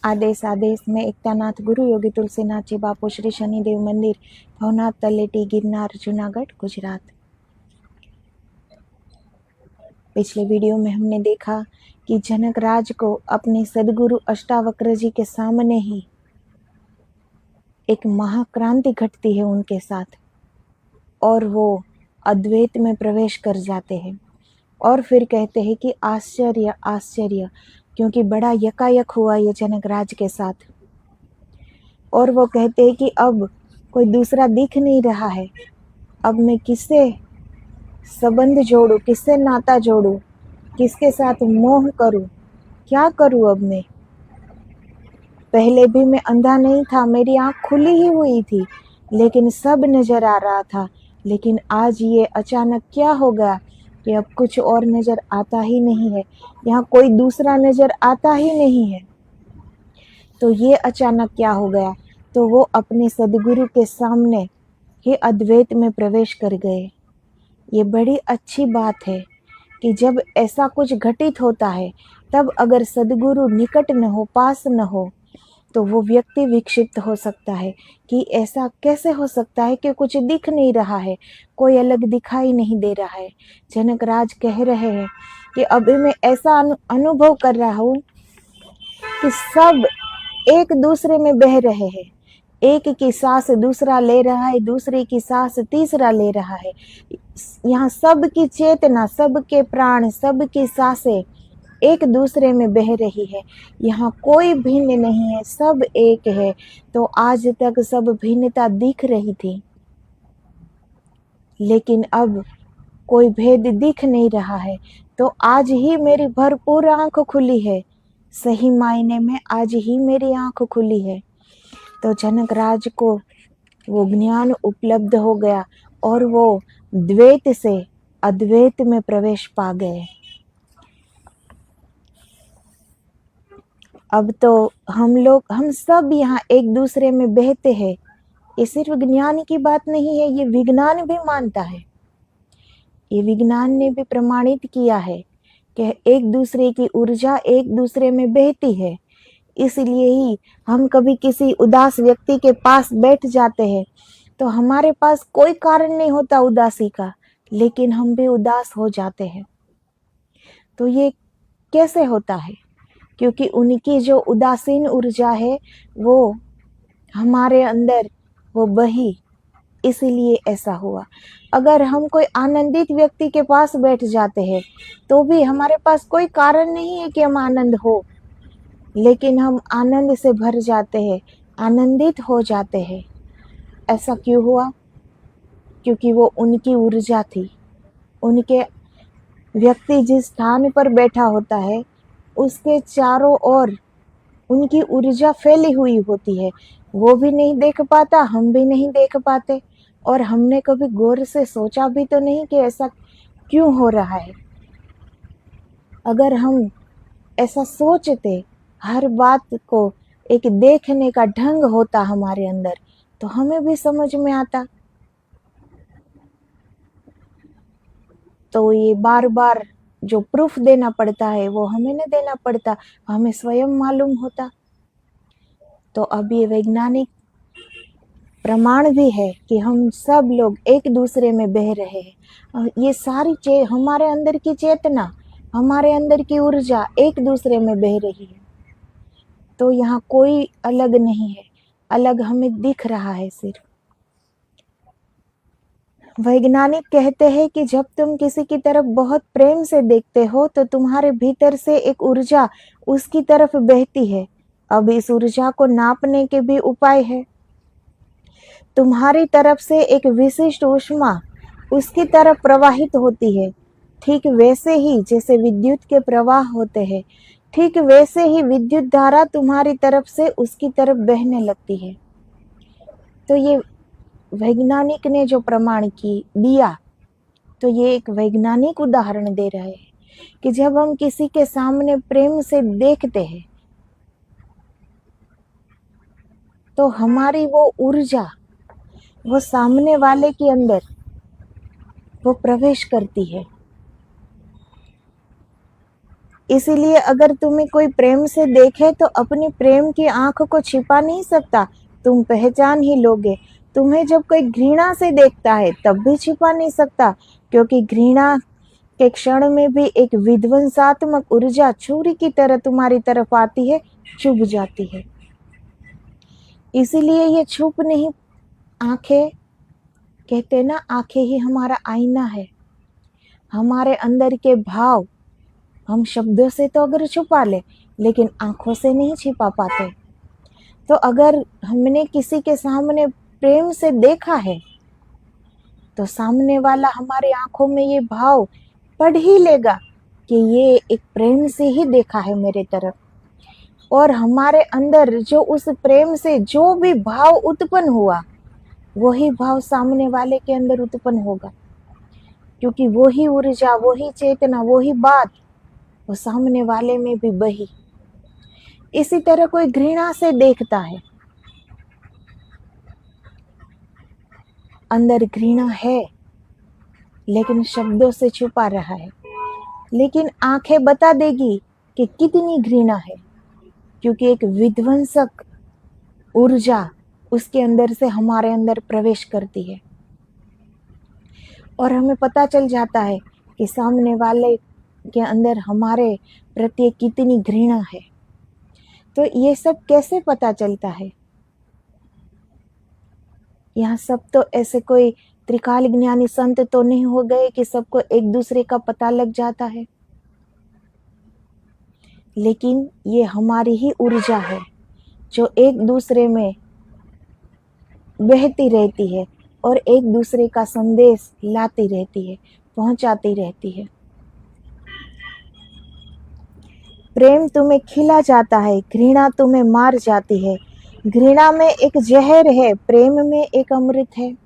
आदेश में एकतानाथ गुरु योगी तुलसीनाथ जी बापू श्री शनिदेव मंदिर भवनाथ तलेटी गिरनार जूनागढ़ गुजरात। पिछले वीडियो में हमने देखा कि जनक राज को अपने सदगुरु अष्टावक्र जी के सामने ही एक महाक्रांति घटती है उनके साथ और वो अद्वैत में प्रवेश कर जाते हैं और फिर कहते हैं कि आश्चर्य आश्चर्य, क्योंकि बड़ा यकायक हुआ ये जनक राज के साथ। और वो कहते हैं कि अब कोई दूसरा दिख नहीं रहा है, अब मैं किससे संबंध जोड़ूं, किससे नाता जोड़ूं, किसके साथ मोह करूं, क्या करूं अब मैं। पहले भी मैं अंधा नहीं था, मेरी आँख खुली ही हुई थी, लेकिन सब नजर आ रहा था। लेकिन आज ये अचानक क्या हो गया कि अब कुछ और नजर आता ही नहीं है, यहाँ कोई दूसरा नजर आता ही नहीं है। तो ये अचानक क्या हो गया, तो वो अपने सदगुरु के सामने ही अद्वैत में प्रवेश कर गए। ये बड़ी अच्छी बात है कि जब ऐसा कुछ घटित होता है तब अगर सदगुरु निकट न हो, पास न हो, तो वो व्यक्ति विक्षिप्त हो सकता है कि ऐसा कैसे हो सकता है कि कुछ दिख नहीं रहा है, कोई अलग दिखाई नहीं दे रहा है। जनक राज कह रहे हैं कि अभी मैं ऐसा अनुभव कर रहा हूँ कि सब एक दूसरे में बह रहे हैं, एक की सांस दूसरा ले रहा है, दूसरे की सांस तीसरा ले रहा है। यहाँ सबकी चेतना, सबके प्राण, सबकी सांसें एक दूसरे में बह रही है। यहाँ कोई भिन्न नहीं है, सब एक है। तो आज तक सब भिन्नता दिख रही थी, लेकिन अब कोई भेद दिख नहीं रहा है। तो आज ही मेरी भरपूर आंख खुली है, सही मायने में आज ही मेरी आंख खुली है। तो जनक राज को वो ज्ञान उपलब्ध हो गया और वो द्वैत से अद्वैत में प्रवेश पा गए। अब तो हम सब यहाँ एक दूसरे में बहते हैं। ये सिर्फ ज्ञान की बात नहीं है, ये विज्ञान भी मानता है। ये विज्ञान ने भी प्रमाणित किया है कि एक दूसरे की ऊर्जा एक दूसरे में बहती है। इसलिए ही हम कभी किसी उदास व्यक्ति के पास बैठ जाते हैं तो हमारे पास कोई कारण नहीं होता उदासी का, लेकिन हम भी उदास हो जाते हैं। तो ये कैसे होता है? क्योंकि उनकी जो उदासीन ऊर्जा है वो हमारे अंदर वो बही, इसीलिए ऐसा हुआ। अगर हम कोई आनंदित व्यक्ति के पास बैठ जाते हैं तो भी हमारे पास कोई कारण नहीं है कि हम आनंद हो, लेकिन हम आनंद से भर जाते हैं, आनंदित हो जाते हैं। ऐसा क्यों हुआ? क्योंकि वो उनकी ऊर्जा थी। उनके व्यक्ति जिस स्थान पर बैठा होता है उसके चारों ओर उनकी ऊर्जा फैली हुई होती है। वो भी नहीं देख पाता, हम भी नहीं देख पाते, और हमने कभी गौर से सोचा भी तो नहीं कि ऐसा क्यों हो रहा है। अगर हम ऐसा सोचते, हर बात को एक देखने का ढंग होता हमारे अंदर, तो हमें भी समझ में आता। तो ये बार बार जो प्रूफ देना पड़ता है वो हमें नहीं देना पड़ता, हमें स्वयं मालूम होता। तो अब ये वैज्ञानिक प्रमाण भी है कि हम सब लोग एक दूसरे में बह रहे हैं। ये सारी हमारे अंदर की चेतना, हमारे अंदर की ऊर्जा एक दूसरे में बह रही है। तो यहाँ कोई अलग नहीं है, अलग हमें दिख रहा है सिर्फ। वैज्ञानिक कहते हैं कि जब तुम किसी की तरफ बहुत प्रेम से देखते हो तो तुम्हारे भीतर से एक ऊर्जा उसकी तरफ बहती है। अब इस ऊर्जा को नापने के भी उपाय है। तुम्हारी तरफ से एक विशिष्ट ऊष्मा उसकी तरफ प्रवाहित होती है। ठीक वैसे ही जैसे विद्युत के प्रवाह होते हैं, ठीक वैसे ही विद्युत धारा तुम्हारी तरफ से उसकी तरफ बहने लगती है। तो ये वैज्ञानिक ने जो प्रमाण दिया, तो ये एक वैज्ञानिक उदाहरण दे रहे हैं कि जब हम किसी के सामने प्रेम से देखते हैं तो हमारी वो ऊर्जा वो सामने वाले के अंदर वो प्रवेश करती है। इसीलिए अगर तुम्हें कोई प्रेम से देखे तो अपनी प्रेम की आंख को छिपा नहीं सकता, तुम पहचान ही लोगे। तुम्हें जब कोई घृणा से देखता है तब भी छिपा नहीं सकता, क्योंकि घृणा के क्षण में भी एक विध्वंसात्मक ऊर्जा छुरी की तरह तुम्हारी तरफ आती है, चुभ जाती है। इसीलिए ये छुप नहीं। आंखें, कहते हैं ना, आंखें ही हमारा आईना है। हमारे अंदर के भाव हम शब्दों से तो अगर छुपा ले, लेकिन आंखों से नहीं छिपा पाते। तो अगर हमने किसी के सामने प्रेम से देखा है तो सामने वाला हमारे आंखों में ये भाव पढ़ ही लेगा कि ये एक प्रेम से ही देखा है मेरे तरफ। और हमारे अंदर जो उस प्रेम से जो भी भाव उत्पन्न हुआ, वही भाव सामने वाले के अंदर उत्पन्न होगा, क्योंकि वही ऊर्जा, वही चेतना, वही बात वो सामने वाले में भी बही। इसी तरह कोई घृणा से देखता है, अंदर घृणा है लेकिन शब्दों से छुपा रहा है, लेकिन आंखें बता देगी कि कितनी घृणा है, क्योंकि एक विध्वंसक ऊर्जा उसके अंदर से हमारे अंदर प्रवेश करती है और हमें पता चल जाता है कि सामने वाले के अंदर हमारे प्रति कितनी घृणा है। तो ये सब कैसे पता चलता है? यहाँ सब तो ऐसे कोई त्रिकाल ज्ञानी संत तो नहीं हो गए कि सबको एक दूसरे का पता लग जाता है, लेकिन ये हमारी ही ऊर्जा है जो एक दूसरे में बहती रहती है और एक दूसरे का संदेश लाती रहती है, पहुंचाती रहती है। प्रेम तुम्हें खिला जाता है, घृणा तुम्हें मार जाती है। घृणा में एक जहर है, प्रेम में एक अमृत है।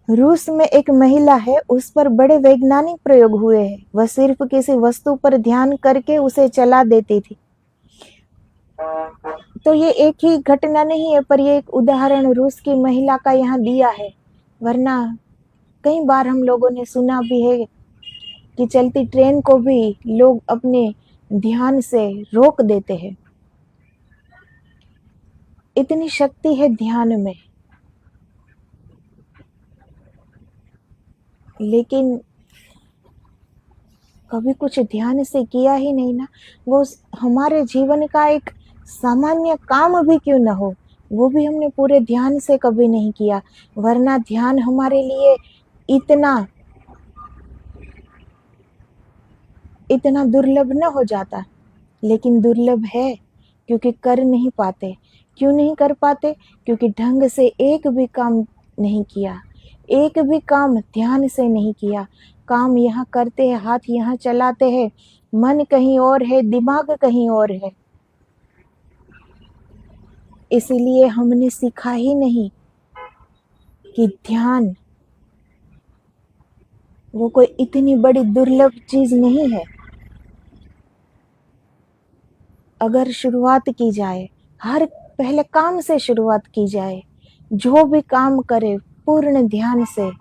रूस में एक महिला है, उस पर बड़े वैज्ञानिक प्रयोग हुए हैं। वह सिर्फ किसी वस्तु पर ध्यान करके उसे चला देती थी। तो ये एक ही घटना नहीं है, पर ये एक उदाहरण रूस की महिला का यहाँ दिया है। वरना कई बार हम लोगों ने सुना भी है कि चलती ट्रेन को भी लोग अपने ध्यान से रोक देते हैं। इतनी शक्ति है ध्यान में, लेकिन कभी कुछ ध्यान से किया ही नहीं ना। वो हमारे जीवन का एक सामान्य काम भी क्यों न हो, वो भी हमने पूरे ध्यान से कभी नहीं किया। वरना ध्यान हमारे लिए इतना दुर्लभ न हो जाता, लेकिन दुर्लभ है क्योंकि कर नहीं पाते। क्यों नहीं कर पाते? क्योंकि ढंग से एक भी काम नहीं किया, एक भी काम ध्यान से नहीं किया। काम यहाँ करते हैं, हाथ यहाँ चलाते हैं, मन कहीं और है, दिमाग कहीं और है। इसीलिए हमने सीखा ही नहीं कि ध्यान वो कोई इतनी बड़ी दुर्लभ चीज नहीं है। अगर शुरुआत की जाए, हर पहले काम से शुरुआत की जाए, जो भी काम करे पूर्ण ध्यान से,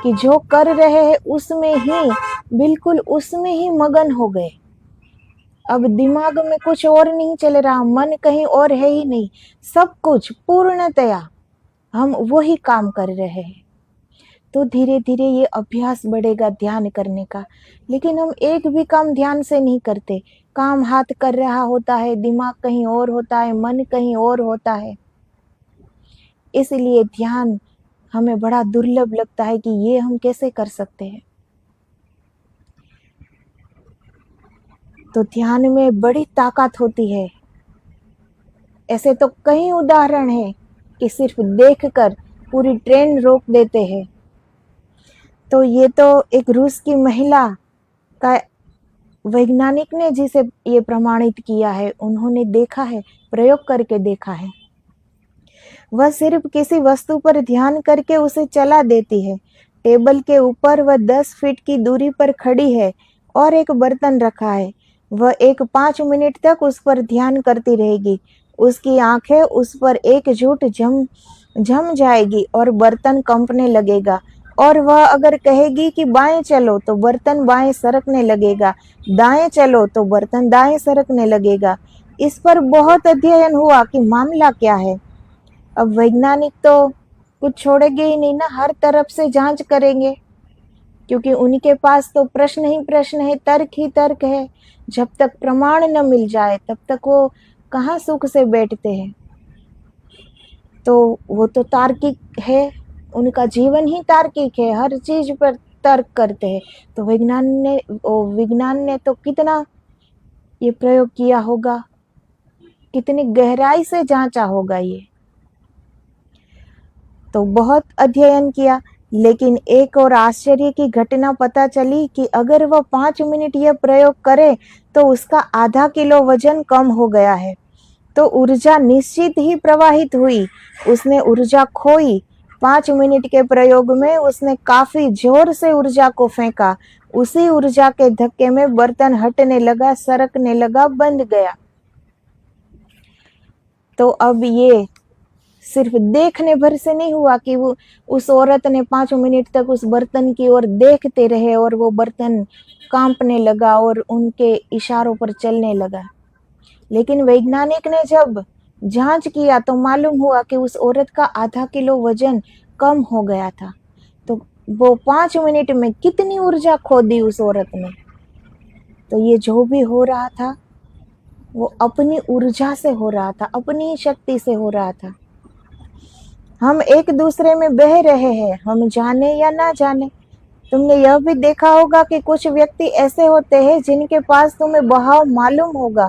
कि जो कर रहे हैं उसमें ही, बिल्कुल उसमें ही मगन हो गए। अब दिमाग में कुछ और नहीं चल रहा, मन कहीं और है ही नहीं, सब कुछ पूर्णतया हम वही काम कर रहे हैं। तो धीरे धीरे ये अभ्यास बढ़ेगा ध्यान करने का। लेकिन हम एक भी काम ध्यान से नहीं करते। काम हाथ कर रहा होता है, दिमाग कहीं और होता है, मन कहीं और होता है। इसलिए ध्यान हमें बड़ा दुर्लभ लगता है कि ये हम कैसे कर सकते हैं। तो ध्यान में बड़ी ताकत होती है। ऐसे तो कई उदाहरण हैं कि सिर्फ देखकर पूरी ट्रेन रोक देते हैं। तो ये तो एक रूस की महिला का वैज्ञानिक ने जिसे ये प्रमाणित किया है, उन्होंने देखा है, प्रयोग करके देखा है। वह सिर्फ किसी वस्तु पर ध्यान करके उसे चला देती है। टेबल के ऊपर वह 10 फीट की दूरी पर खड़ी है और एक बर्तन रखा है। वह 5 मिनट तक उस पर ध्यान करती रहेगी। उसकी आंखें उस पर एकजुट जम जाएगी और बर्तन कंपने लगेगा और वह अगर कहेगी कि बाएं चलो तो बर्तन बाएं सरकने लगेगा, दाएं चलो तो बर्तन दाएं सरकने लगेगा। इस पर बहुत अध्ययन हुआ कि मामला क्या है। अब वैज्ञानिक तो कुछ छोड़ेंगे ही नहीं ना, हर तरफ से जांच करेंगे, क्योंकि उनके पास तो प्रश्न ही प्रश्न है, तर्क ही तर्क है। जब तक प्रमाण न मिल जाए तब तक वो कहाँ सुख से बैठते हैं। तो वो तो तार्किक है, उनका जीवन ही तार्किक है, हर चीज पर तर्क करते हैं। तो विज्ञान ने तो कितना ये प्रयोग किया होगा, कितनी गहराई से जांचा होगा ये। तो बहुत अध्ययन किया, लेकिन एक और आश्चर्य की घटना पता चली कि अगर वह 5 मिनट यह प्रयोग करे तो उसका आधा किलो वजन कम हो गया है। तो ऊर्जा निश्चित ही प्रवाहित हुई, उसने ऊर्जा खोई। 5 मिनट के प्रयोग में उसने काफी जोर से ऊर्जा को फेंका। उसी ऊर्जा के धक्के में बर्तन हटने लगा, सरकने लगा, बंद गया। तो अब ये सिर्फ देखने भर से नहीं हुआ कि वो उस औरत ने 5 मिनट तक उस बर्तन की ओर देखते रहे और वो बर्तन कांपने लगा और उनके इशारों पर चलने लगा। लेकिन वैज्ञानिक ने जब जांच किया तो मालूम हुआ कि उस औरत का आधा किलो वजन कम हो गया था। तो वो 5 मिनट में कितनी ऊर्जा खो दी उस औरत ने। तो ये जो भी हो रहा था वो अपनी ऊर्जा से हो रहा था, अपनी शक्ति से हो रहा था। हम एक दूसरे में बह रहे हैं, हम जाने या ना जाने। तुमने यह भी देखा होगा कि कुछ व्यक्ति ऐसे होते हैं जिनके पास तुम्हें बहाव मालूम होगा,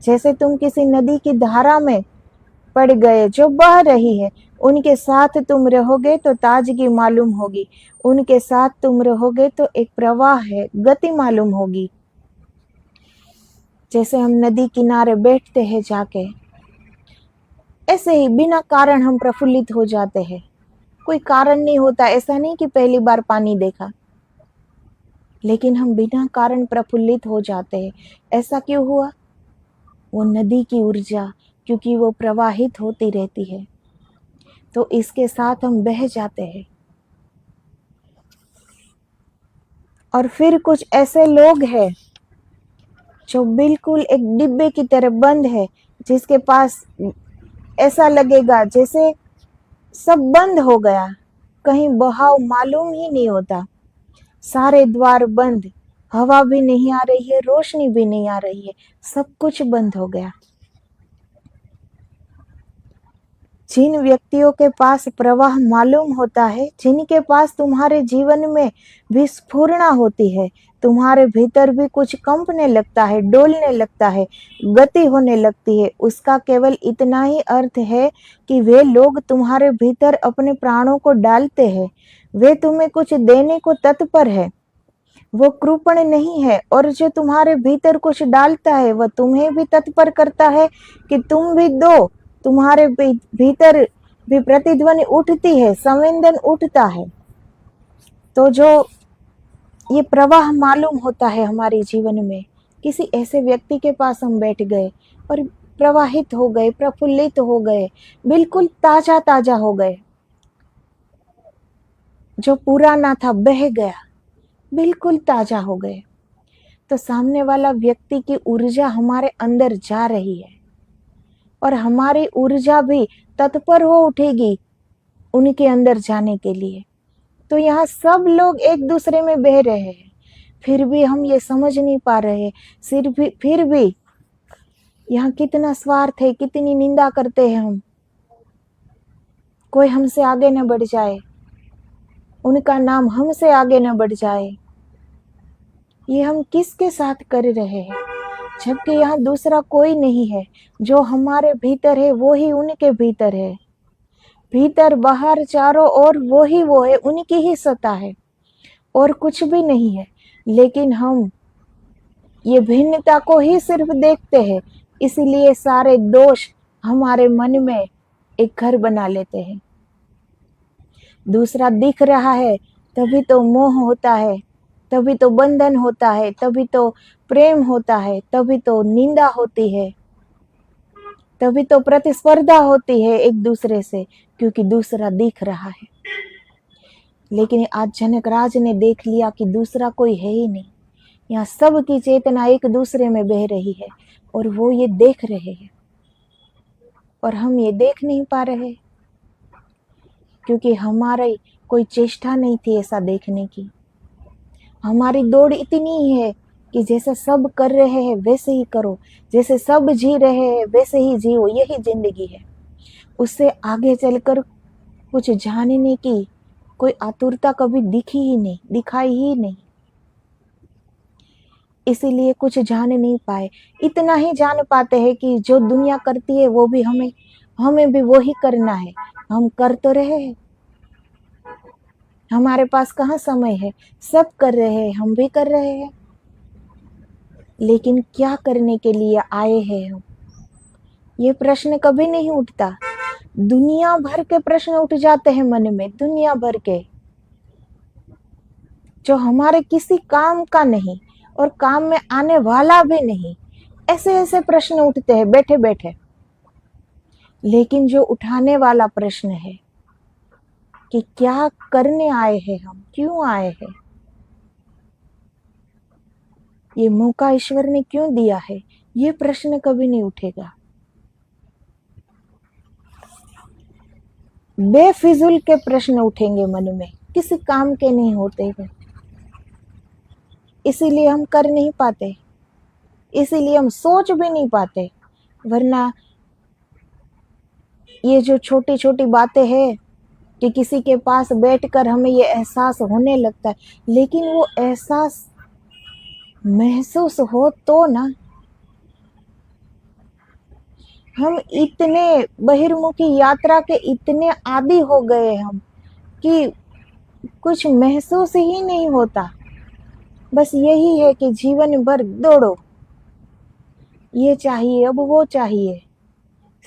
जैसे तुम किसी नदी की धारा में पड़ गए जो बह रही है। उनके साथ तुम रहोगे तो ताजगी मालूम होगी, उनके साथ तुम रहोगे तो एक प्रवाह है, गति मालूम होगी। जैसे हम नदी किनारे बैठते हैं जाके, ऐसे ही बिना कारण हम प्रफुल्लित हो जाते हैं। कोई कारण नहीं होता, ऐसा नहीं कि पहली बार पानी देखा, लेकिन हम बिना कारण प्रफुल्लित हो जाते हैं। ऐसा क्यों हुआ? वो नदी की ऊर्जा, क्योंकि वो प्रवाहित होती रहती है, तो इसके साथ हम बह जाते हैं। और फिर कुछ ऐसे लोग हैं जो बिल्कुल एक डिब्बे की तरह बंद है, जिसके पास ऐसा लगेगा जैसे सब बंद हो गया, कहीं बहाव मालूम ही नहीं होता, सारे द्वार बंद, हवा भी नहीं आ रही है, रोशनी भी नहीं आ रही है, सब कुछ बंद हो गया। जिन व्यक्तियों के पास प्रवाह मालूम होता है, जिनके पास तुम्हारे जीवन में भी स्फुरना होती है, तुम्हारे भीतर भी कुछ कंपने लगता है, डोलने लगता है, गति होने लगती है, उसका केवल इतना ही अर्थ है कि वे लोग तुम्हारे भीतर अपने प्राणों को डालते हैं, वे तुम्हें कुछ देने को तत्पर है, वो कृपण नहीं है। और जो तुम्हारे भीतर कुछ डालता है वह तुम्हें भी तत्पर करता है कि तुम भी दो। तुम्हारे भीतर भी प्रतिध्वनि उठती है, संवेदन उठता है। तो जो ये प्रवाह मालूम होता है हमारे जीवन में, किसी ऐसे व्यक्ति के पास हम बैठ गए और प्रवाहित हो गए, प्रफुल्लित हो गए, बिल्कुल ताजा ताजा हो गए, जो पुराना था बह गया, बिल्कुल ताजा हो गए। तो सामने वाला व्यक्ति की ऊर्जा हमारे अंदर जा रही है और हमारी ऊर्जा भी तत्पर हो उठेगी उनके अंदर जाने के लिए। तो यहाँ सब लोग एक दूसरे में बह रहे हैं, फिर भी हम ये समझ नहीं पा रहे। फिर भी यहाँ कितना स्वार्थ है, कितनी निंदा करते हैं हम। कोई हमसे आगे न बढ़ जाए, उनका नाम हमसे आगे न बढ़ जाए, ये हम किसके साथ कर रहे हैं? जबकि यहाँ दूसरा कोई नहीं है, जो हमारे भीतर है वो ही उनके भीतर है, भीतर बाहर चारों ओर वो है, उनकी ही सत्ता है और कुछ भी नहीं है। लेकिन हम ये भिन्नता को ही सिर्फ देखते हैं, इसीलिए सारे दोष हमारे मन में एक घर बना लेते हैं। दूसरा दिख रहा है तभी तो मोह होता है, तभी तो बंधन होता है, तभी तो प्रेम होता है, तभी तो निंदा होती है, तभी तो प्रतिस्पर्धा होती है एक दूसरे से, क्योंकि दूसरा दिख रहा है। लेकिन आज जनकराज ने देख लिया कि दूसरा कोई है ही नहीं, यहाँ सबकी चेतना एक दूसरे में बह रही है और वो ये देख रहे हैं और हम ये देख नहीं पा रहे, क्योंकि हमारी कोई चेष्टा नहीं थी ऐसा देखने की। हमारी दौड़ इतनी ही है कि जैसा सब कर रहे हैं वैसे ही करो, जैसे सब जी रहे हैं वैसे ही जियो, यही जिंदगी है। उससे आगे चलकर कुछ जानने की कोई आतुरता कभी दिखी ही नहीं, दिखाई ही नहीं, इसीलिए कुछ जान नहीं पाए। इतना ही जान पाते हैं कि जो दुनिया करती है वो भी हमें भी वही करना है। हम कर तो रहे हैं, हमारे पास कहाँ समय है, सब कर रहे हैं, हम भी कर रहे हैं, लेकिन क्या करने के लिए आए हैं हम, ये प्रश्न कभी नहीं उठता। दुनिया भर के प्रश्न उठ जाते हैं मन में, दुनिया भर के, जो हमारे किसी काम का नहीं और काम में आने वाला भी नहीं। ऐसे ऐसे प्रश्न उठते हैं बैठे बैठे, लेकिन जो उठाने वाला प्रश्न है कि क्या करने आए हैं हम, क्यों आए हैं, ये मौका ईश्वर ने क्यों दिया है, ये प्रश्न कभी नहीं उठेगा। बेफिजूल के प्रश्न उठेंगे मन में, किसी काम के नहीं होते हैं, इसीलिए हम कर नहीं पाते, इसीलिए हम सोच भी नहीं पाते। वरना ये जो छोटी छोटी बातें हैं कि किसी के पास बैठकर हमें ये एहसास होने लगता है, लेकिन वो एहसास महसूस हो तो ना। हम इतने बहिर्मुखी यात्रा के इतने आदी हो गए हम कि कुछ महसूस ही नहीं होता। बस यही है कि जीवन भर दौड़ो, ये चाहिए, अब वो चाहिए,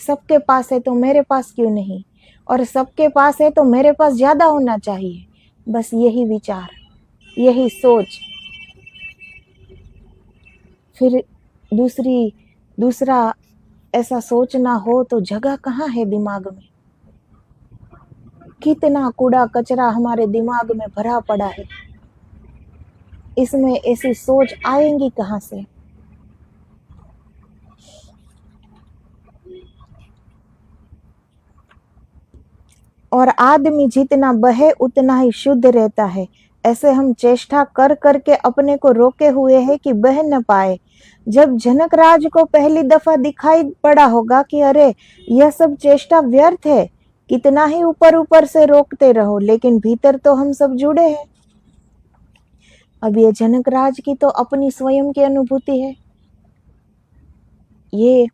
सबके पास है तो मेरे पास क्यों नहीं, और सबके पास है तो मेरे पास ज्यादा होना चाहिए। बस यही विचार, यही सोच। फिर दूसरा ऐसा सोचना हो तो जगह कहाँ है दिमाग में। कितना कूड़ा कचरा हमारे दिमाग में भरा पड़ा है, इसमें ऐसी सोच आएंगी कहाँ से। और आदमी जितना बहे उतना ही शुद्ध रहता है, ऐसे हम चेष्टा कर करके अपने को रोके हुए हैं कि बह न पाए। जब जनकराज को पहली दफा दिखाई पड़ा होगा कि अरे यह सब चेष्टा व्यर्थ है, कितना ही ऊपर ऊपर से रोकते रहो, लेकिन भीतर तो हम सब जुड़े हैं। अब ये जनकराज की तो अपनी स्वयं की अनुभूति है, ये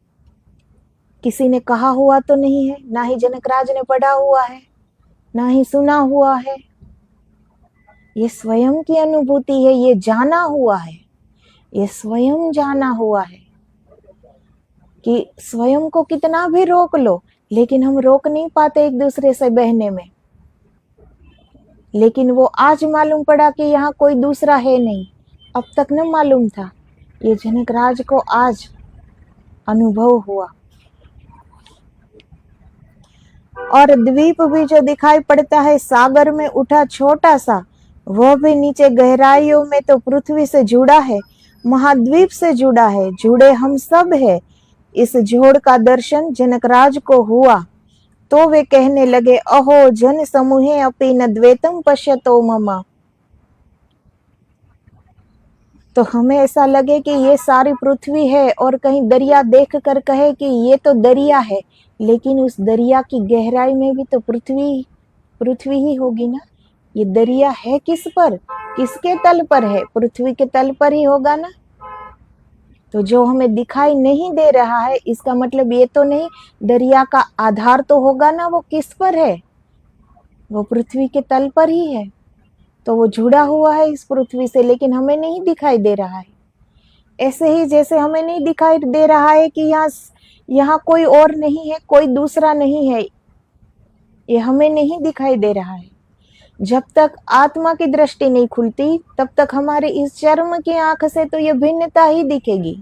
किसी ने कहा हुआ तो नहीं है, ना ही जनकराज ने पढ़ा हुआ है, ना ही सुना हुआ है। ये स्वयं की अनुभूति है, ये जाना हुआ है, ये स्वयं जाना हुआ है कि स्वयं को कितना भी रोक लो, लेकिन हम रोक नहीं पाते एक दूसरे से बहने में। लेकिन वो आज मालूम पड़ा कि यहाँ कोई दूसरा है नहीं, अब तक न मालूम था, ये जनकराज को आज अनुभव हुआ। और द्वीप भी जो दिखाई पड़ता है सागर में उठा छोटा सा, वह भी नीचे गहराइयों में तो पृथ्वी से जुड़ा है, महाद्वीप से जुड़ा है, जुड़े हम सब है। इस जोड़ का दर्शन जनकराज को हुआ तो वे कहने लगे, अहो जन समूहे अपि न द्वैतम पश्यतो मम। तो हमें ऐसा लगे कि ये सारी पृथ्वी है और कहीं दरिया देख कर कहे कि ये तो दरिया है, लेकिन उस दरिया की गहराई में भी तो पृथ्वी ही होगी ना। ये दरिया है किस पर, किसके तल पर है, पृथ्वी के तल पर ही होगा ना। तो जो हमें दिखाई नहीं दे रहा है, इसका मतलब ये तो नहीं दरिया का आधार तो होगा ना, वो किस पर है, वो पृथ्वी के तल पर ही है। तो वो जुड़ा हुआ है इस पृथ्वी से, लेकिन हमें नहीं दिखाई दे रहा है। ऐसे ही जैसे हमें नहीं दिखाई दे रहा है कि यहाँ कोई और नहीं है, कोई दूसरा नहीं है, ये हमें नहीं दिखाई दे रहा है। जब तक आत्मा की दृष्टि नहीं खुलती, तब तक हमारे इस चर्म की आंख से तो ये भिन्नता ही दिखेगी।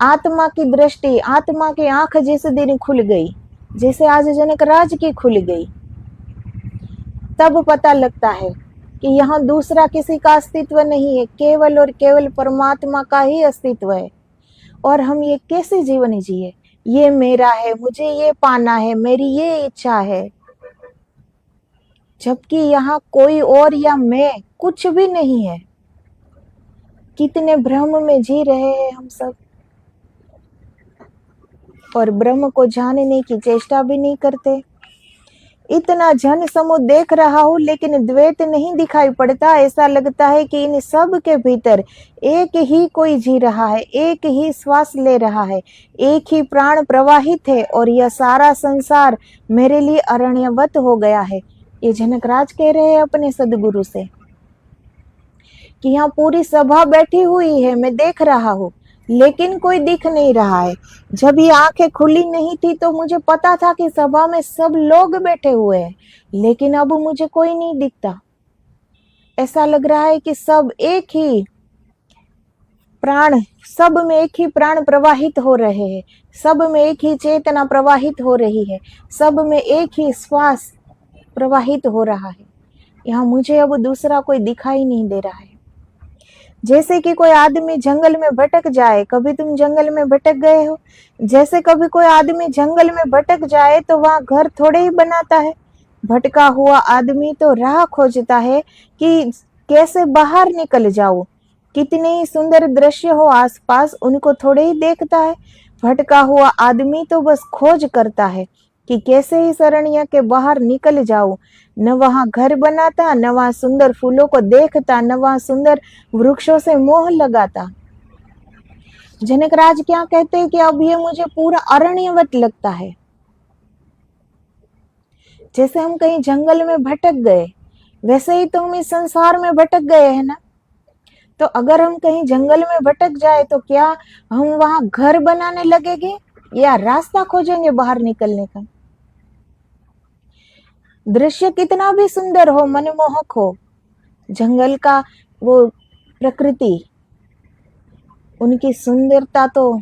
आत्मा की दृष्टि, आत्मा की आंख जिस दिन खुल गई, जैसे आज जनकराज की खुल गई, तब पता लगता है कि यहाँ दूसरा किसी का अस्तित्व नहीं है, केवल और केवल परमात्मा का ही अस्तित्व है। और हम ये कैसे जीवन जिए? ये मेरा है, मुझे ये पाना है, मेरी ये इच्छा है, जबकि यहाँ कोई और या मैं कुछ भी नहीं है। कितने भ्रम में जी रहे हैं हम सब, और ब्रह्म को जानने की चेष्टा भी नहीं करते। इतना जन समूह देख रहा हूँ, लेकिन द्वैत नहीं दिखाई पड़ता। ऐसा लगता है कि इन सब के भीतर एक ही कोई जी रहा है, एक ही श्वास ले रहा है, एक ही प्राण प्रवाहित है, और यह सारा संसार मेरे लिए अरण्यवत हो गया है। ये जनकराज कह रहे हैं अपने सदगुरु से कि यहाँ पूरी सभा बैठी हुई है, मैं देख रहा हूँ, लेकिन कोई दिख नहीं रहा है। जब ये आंखें खुली नहीं थी तो मुझे पता था कि सभा में सब लोग बैठे हुए हैं, लेकिन अब मुझे कोई नहीं दिखता। ऐसा लग रहा है कि सब एक ही प्राण, सब में एक ही प्राण प्रवाहित हो रहे हैं, सब में एक ही चेतना प्रवाहित हो रही है, सब में एक ही श्वास प्रवाहित हो रहा है। यहाँ मुझे अब दूसरा कोई दिखाई नहीं दे रहा है। जैसे कि कोई आदमी जंगल में भटक जाए, कभी तुम जंगल में भटक गए हो? जैसे कभी कोई आदमी जंगल में भटक जाए तो वहां घर थोड़े ही बनाता है। भटका हुआ आदमी तो राह खोजता है कि कैसे बाहर निकल जाऊं। कितने ही सुंदर दृश्य हो आसपास, उनको थोड़े ही देखता है। भटका हुआ आदमी तो बस खोज करता है कि कैसे इस अरण्य के बाहर निकल जाऊं। न वहां घर बनाता, न वहां सुंदर फूलों को देखता, न वहां सुंदर वृक्षों से मोह लगाता। जनकराज क्या कहते हैं कि अब ये मुझे पूरा अरण्यवत लगता है। जैसे हम कहीं जंगल में भटक गए, वैसे ही तो हम इस संसार में भटक गए हैं ना। तो अगर हम कहीं जंगल में भटक जाए तो क्या हम वहां घर बनाने लगेंगे या रास्ता खोजेंगे बाहर निकलने का? दृश्य कितना भी सुंदर हो, मनमोहक हो, जंगल का वो प्रकृति, उनकी सुंदरता तो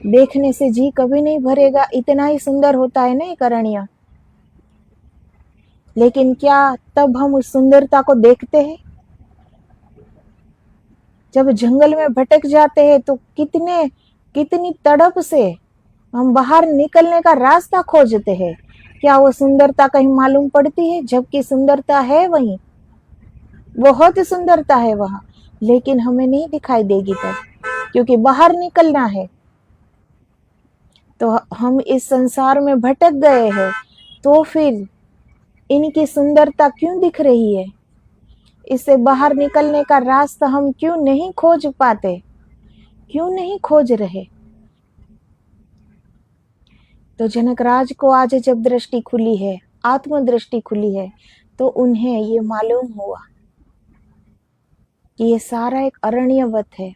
देखने से जी कभी नहीं भरेगा। इतना ही सुंदर होता है ना एक अरण्य। लेकिन क्या तब हम उस सुंदरता को देखते हैं? जब जंगल में भटक जाते हैं तो कितनी तड़प से हम बाहर निकलने का रास्ता खोजते हैं। क्या वो सुंदरता कहीं मालूम पड़ती है? जबकि सुंदरता है वहीं, बहुत सुंदरता है वहां, लेकिन हमें नहीं दिखाई देगी तब, क्योंकि बाहर निकलना है। तो हम इस संसार में भटक गए हैं, तो फिर इनकी सुंदरता क्यों दिख रही है? इससे बाहर निकलने का रास्ता हम क्यों नहीं खोज पाते, क्यों नहीं खोज रहे? तो जनकराज को आज जब दृष्टि खुली है, आत्मदृष्टि खुली है, तो उन्हें ये मालूम हुआ कि ये सारा एक अरण्यवत है।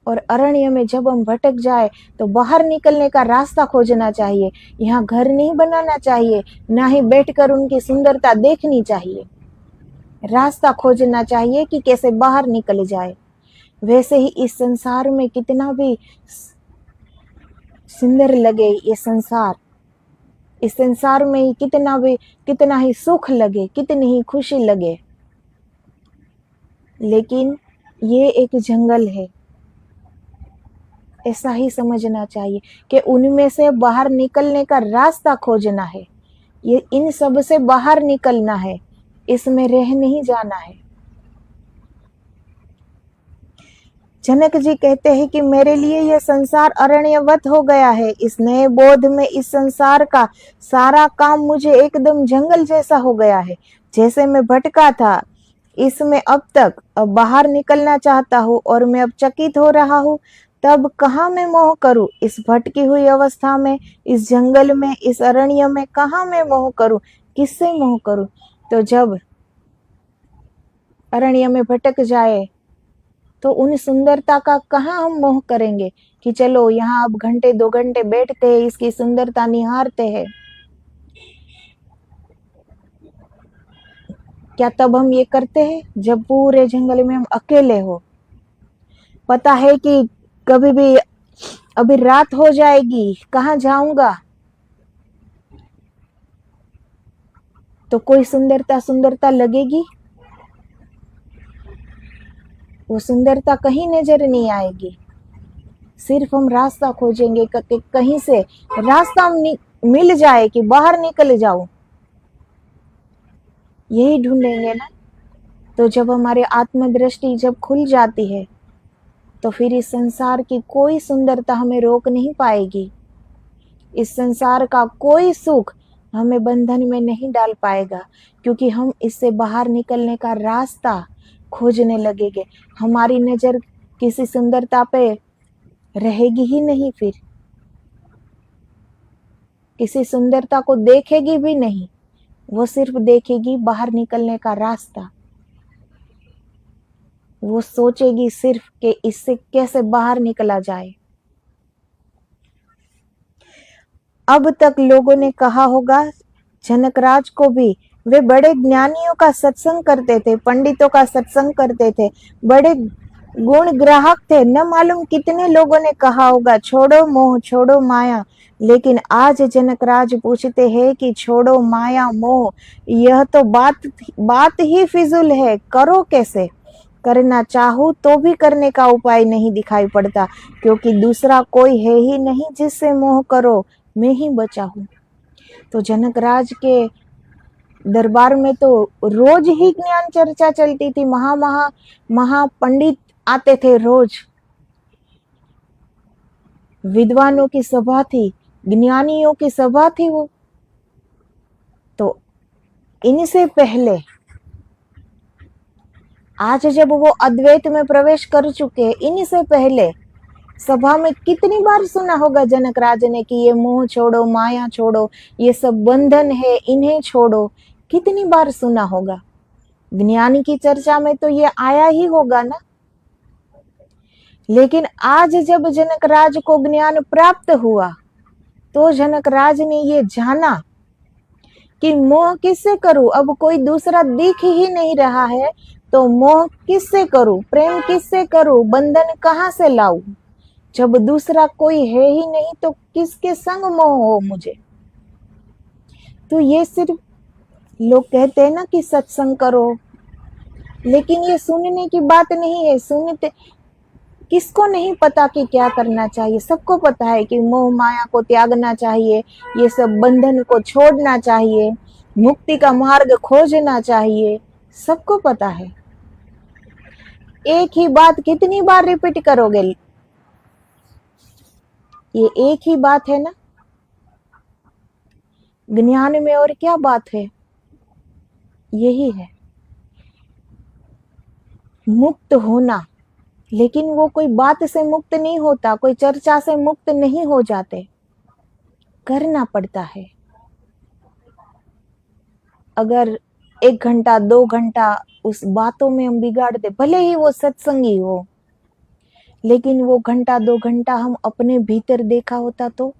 और अरण्य में जब हम भटक जाए तो बाहर निकलने का रास्ता खोजना चाहिए। यहाँ घर नहीं बनाना चाहिए, ना ही बैठकर उनकी सुंदरता देखनी चाहिए। रास्ता खोजना चाहिए कि कैसे बाहर निकल जाए। वैसे ही इस संसार में कितना भी सुंदर लगे ये संसार, इस संसार में ही कितना ही सुख लगे, कितनी ही खुशी लगे, लेकिन ये एक जंगल है। ऐसा ही समझना चाहिए कि उनमें से बाहर निकलने का रास्ता खोजना है। ये इन सब से बाहर निकलना है, इसमें रह नहीं जाना है। जनक जी कहते हैं कि मेरे लिए यह संसार अरण्यवत हो गया है। इस नए बोध में इस संसार का सारा काम मुझे एकदम जंगल जैसा हो गया है। जैसे मैं भटका था इसमें अब बाहर निकलना चाहता हूँ, और मैं अब चकित हो रहा हूँ। तब कहाँ मैं मोह करूं? इस भटकी हुई अवस्था में, इस जंगल में, इस अरण्य में कहाँ मैं मोह करूं? किससे मोह करूं? तो जब अरण्य में भटक जाए तो उन सुंदरता का कहाँ हम मोह करेंगे कि चलो यहाँ अब घंटे 2 घंटे बैठते हैं, इसकी सुंदरता निहारते हैं। क्या तब हम ये करते हैं जब पूरे जंगल में हम अकेले हो? पता है कि कभी भी अभी रात हो जाएगी, कहाँ जाऊंगा? तो कोई सुंदरता सुंदरता लगेगी? वो सुंदरता कहीं नजर नहीं आएगी। सिर्फ हम रास्ता खोजेंगे, कहीं से रास्ता मिल जाए कि बाहर निकल जाओ, यही ढूंढेंगे ना। तो जब हमारी आत्मदृष्टि जब खुल जाती है, तो फिर इस संसार की कोई सुंदरता हमें रोक नहीं पाएगी। इस संसार का कोई सुख हमें बंधन में नहीं डाल पाएगा, क्योंकि हम इससे बाहर निकलने का रास्ता खोजने लगेंगे। हमारी नजर किसी सुंदरता पे रहेगी ही नहीं, फिर किसी सुंदरता को देखेगी भी नहीं। वो सिर्फ देखेगी बाहर निकलने का रास्ता। वो सोचेगी सिर्फ कि इससे कैसे बाहर निकला जाए। अब तक लोगों ने कहा होगा, जनकराज को भी, वे बड़े ज्ञानियों का सत्संग करते थे, पंडितों का सत्संग करते थे, बड़े गुण ग्राहक थे। न मालूम कितने लोगों ने कहा होगा, छोड़ो मोह छोड़ो माया। लेकिन आज जनकराज पूछते हैं कि छोड़ो माया मोह, यह तो बात ही फिजूल है, करो कैसे? करना चाहूं तो भी करने का उपाय नहीं दिखाई पड़ता, क्योंकि दूसरा कोई है ही नहीं जिससे मोह करो, मैं ही बचा हूं। तो जनकराज के दरबार में तो रोज ही ज्ञान चर्चा चलती थी। महापंडित आते थे रोज। विद्वानों की सभा थी, ज्ञानियों की सभा थी वो। तो इनसे पहले, आज जब वो अद्वैत में प्रवेश कर चुके, इनसे पहले सभा में कितनी बार सुना होगा जनकराज ने कि ये मोह छोड़ो माया छोड़ो, ये सब बंधन है, इन्हें छोड़ो। कितनी बार सुना होगा। ज्ञान की चर्चा में तो ये आया ही होगा ना। लेकिन आज जब जनकराज को ज्ञान प्राप्त हुआ, तो जनकराज ने ये जाना कि मोह किससे करूं, अब कोई दूसरा दिख ही नहीं रहा है, तो मोह किससे करूं, प्रेम किससे करूं, बंधन कहां से लाऊं? जब दूसरा कोई है ही नहीं, तो किसके संग मोह हो मुझे? तो ये सिर्फ लोग कहते हैं ना कि सत्संग करो, लेकिन ये सुनने की बात नहीं है। सुनते किसको नहीं पता कि क्या करना चाहिए? सबको पता है कि मोह माया को त्यागना चाहिए, ये सब बंधन को छोड़ना चाहिए, मुक्ति का मार्ग खोजना चाहिए, सबको पता है। एक ही बात कितनी बार रिपीट करोगे? ये एक ही बात है ना। ज्ञान में और क्या बात है? यही है मुक्त होना। लेकिन वो कोई बात से मुक्त नहीं होता, कोई चर्चा से मुक्त नहीं हो जाते, करना पड़ता है। अगर 1 घंटा 2 घंटा उस बातों में हम बिगाड़ दे, भले ही वो सत्संगी हो, लेकिन वो 1 घंटा 2 घंटा हम अपने भीतर देखा होता तो।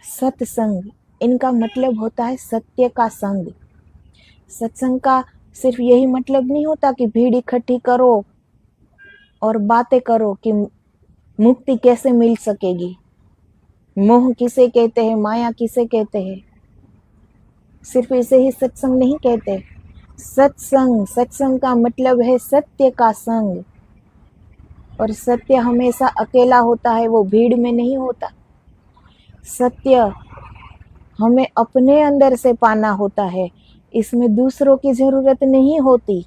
सत्संग, इनका मतलब होता है सत्य का संग। सत्संग का सिर्फ यही मतलब नहीं होता कि भीड़ इकट्ठी करो और बातें करो कि मुक्ति कैसे मिल सकेगी, मोह किसे कहते हैं, माया किसे कहते हैं। सिर्फ इसे ही सत्संग नहीं कहते। सत्संग का मतलब है सत्य का संग। और सत्य हमेशा अकेला होता है, वो भीड़ में नहीं होता। सत्य हमें अपने अंदर से पाना होता है, इसमें दूसरों की जरूरत नहीं होती।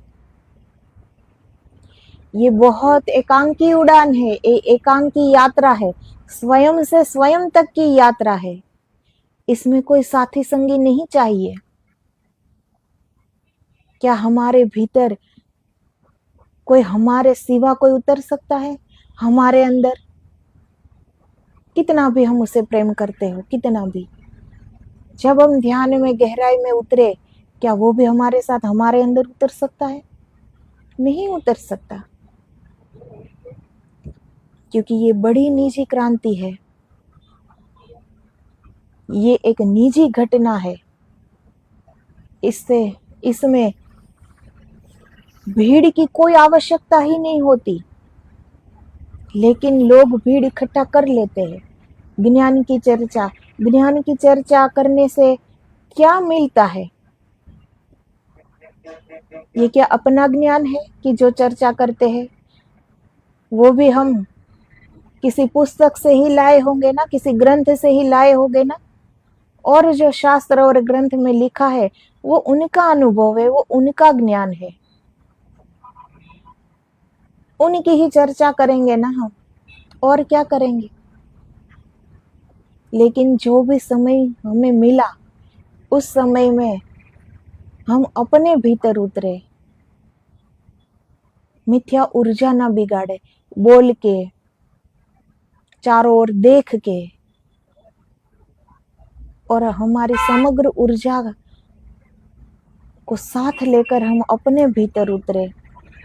ये बहुत एकांकी उड़ान है, एकांकी यात्रा है, स्वयं से स्वयं तक की यात्रा है। इसमें कोई साथी संगी नहीं चाहिए। क्या हमारे भीतर कोई हमारे सिवा कोई उतर सकता है? हमारे अंदर कितना भी हम उसे प्रेम करते हो, कितना भी, जब हम ध्यान में गहराई में उतरे, क्या वो भी हमारे साथ हमारे अंदर उतर सकता है? नहीं उतर सकता, क्योंकि ये बड़ी निजी क्रांति है, ये एक निजी घटना है। इसमें भीड़ की कोई आवश्यकता ही नहीं होती, लेकिन लोग भीड़ इकट्ठा कर लेते हैं। ज्ञान की चर्चा, ज्ञान की चर्चा करने से क्या मिलता है? ये क्या अपना ज्ञान है कि जो चर्चा करते हैं? वो भी हम किसी पुस्तक से ही लाए होंगे ना, किसी ग्रंथ से ही लाए होंगे ना। और जो शास्त्र और ग्रंथ में लिखा है वो उनका अनुभव है, वो उनका ज्ञान है, उनकी ही चर्चा करेंगे ना हम, और क्या करेंगे। लेकिन जो भी समय हमें मिला उस समय में हम अपने भीतर उतरे, मिथ्या ऊर्जा ना बिगाड़े, बोल के, चारों ओर देख के, और हमारी समग्र ऊर्जा को साथ लेकर हम अपने भीतर उतरे,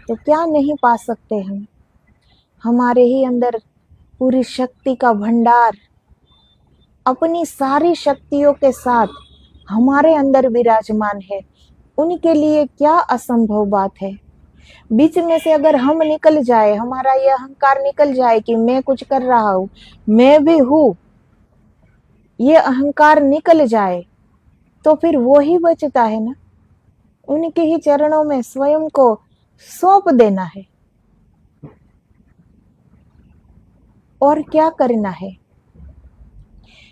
तो क्या नहीं पा सकते हम। हमारे ही अंदर पूरी शक्ति का भंडार अपनी सारी शक्तियों के साथ हमारे अंदर विराजमान है। उनके लिए क्या असंभव बात है। बीच में से अगर हम निकल जाए, हमारा ये अहंकार निकल जाए कि मैं कुछ कर रहा हूं, मैं भी हूं, ये अहंकार निकल जाए, तो फिर वो ही बचता है ना। उनके ही चरणों में स्वयं को सौंप देना है, और क्या करना है।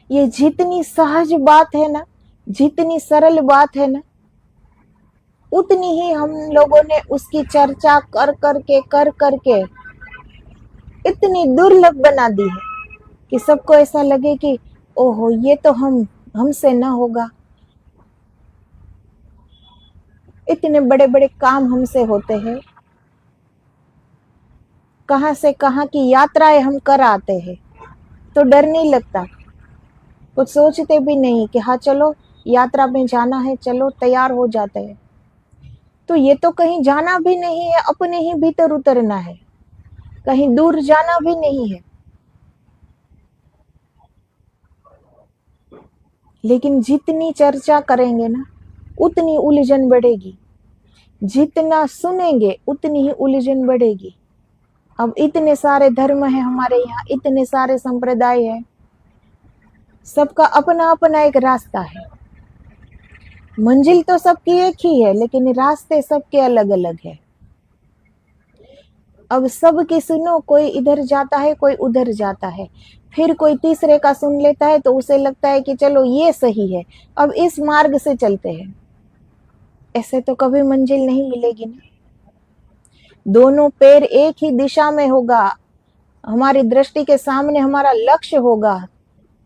ये जितनी सहज बात है ना, जितनी सरल बात है ना, उतनी ही हम लोगों ने उसकी चर्चा कर करके इतनी दुर्लभ बना दी है कि सबको ऐसा लगे कि ओहो, ये तो हमसे ना होगा। इतने बड़े बड़े काम हमसे होते हैं, कहां से कहां की यात्राएं हम कर आते हैं, तो डर नहीं लगता। कुछ सोचते भी नहीं कि हाँ चलो यात्रा में जाना है, चलो तैयार हो जाते हैं। तो ये तो कहीं जाना भी नहीं है, अपने ही भीतर उतरना है, कहीं दूर जाना भी नहीं है। लेकिन जितनी चर्चा करेंगे ना उतनी उलझन बढ़ेगी, जितना सुनेंगे उतनी ही उलझन बढ़ेगी। अब इतने सारे धर्म है हमारे यहाँ, इतने सारे संप्रदाय है, सबका अपना अपना एक रास्ता है। मंजिल तो सबकी एक ही है, लेकिन रास्ते सबके अलग अलग है। अब सबकी सुनो, कोई इधर जाता है, कोई उधर जाता है, फिर कोई तीसरे का सुन लेता है तो उसे लगता है कि चलो ये सही है, अब इस मार्ग से चलते हैं। ऐसे तो कभी मंजिल नहीं मिलेगी ना। दोनों पैर एक ही दिशा में होगा, हमारी दृष्टि के सामने हमारा लक्ष्य होगा,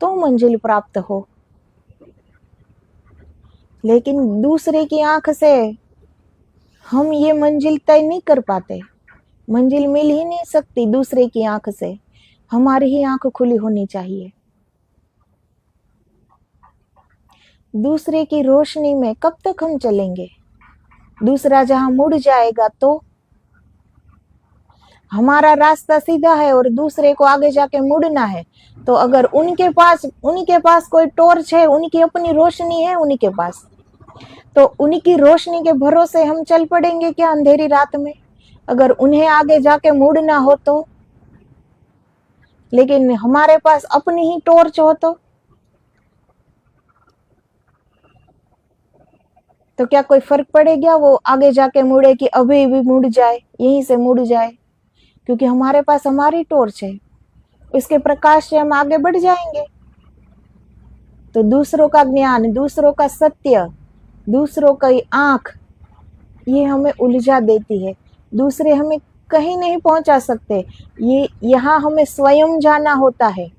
तो मंजिल प्राप्त हो। लेकिन दूसरे की आंख से हम ये मंजिल तय नहीं कर पाते, मंजिल मिल ही नहीं सकती दूसरे की आंख से। हमारी ही आंख खुली होनी चाहिए। दूसरे की रोशनी में कब तक हम चलेंगे? दूसरा जहां मुड़ जाएगा तो हमारा रास्ता सीधा है और दूसरे को आगे जाके मुड़ना है। तो अगर उनके पास कोई टॉर्च है, उनकी अपनी रोशनी है उनके पास, तो उनकी रोशनी के भरोसे हम चल पड़ेंगे क्या अंधेरी रात में, अगर उन्हें आगे जाके मुड़ना हो तो। लेकिन हमारे पास अपनी ही टॉर्च हो तो क्या कोई फर्क पड़ेगा वो आगे जाके मुड़े कि अभी भी मुड़ जाए, यहीं से मुड़ जाए, क्योंकि हमारे पास हमारी टॉर्च है, इसके प्रकाश से हम आगे बढ़ जाएंगे। तो दूसरों का ज्ञान, दूसरों का सत्य, दूसरों की आंख, ये हमें उलझा देती है। दूसरे हमें कहीं नहीं पहुंचा सकते, ये यहाँ हमें स्वयं जाना होता है।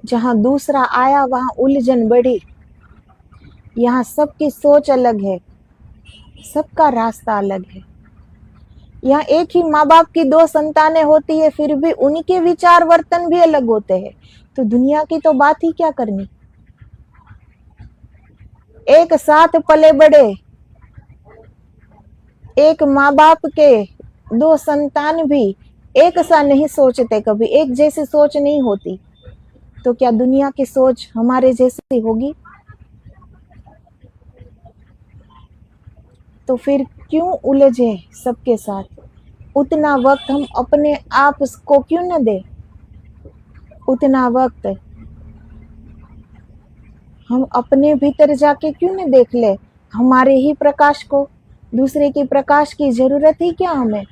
जहां दूसरा आया वहां उलझन बढ़ी। यहाँ सबकी सोच अलग है, सबका रास्ता अलग है। यहाँ एक ही माँ बाप की दो संतानें होती है, फिर भी उनके विचार वर्तन भी अलग होते हैं। तो दुनिया की तो बात ही क्या करनी। एक साथ पले बड़े, एक माँ बाप के दो संतान भी एक सा नहीं सोचते, कभी एक जैसी सोच नहीं होती। तो क्या दुनिया की सोच हमारे जैसी होगी? तो फिर क्यों उलझे सबके साथ? उतना वक्त हम अपने आप को क्यों न दे? उतना वक्त हम अपने भीतर जाके क्यों न देख ले हमारे ही प्रकाश को। दूसरे के प्रकाश की जरूरत ही क्या हमें।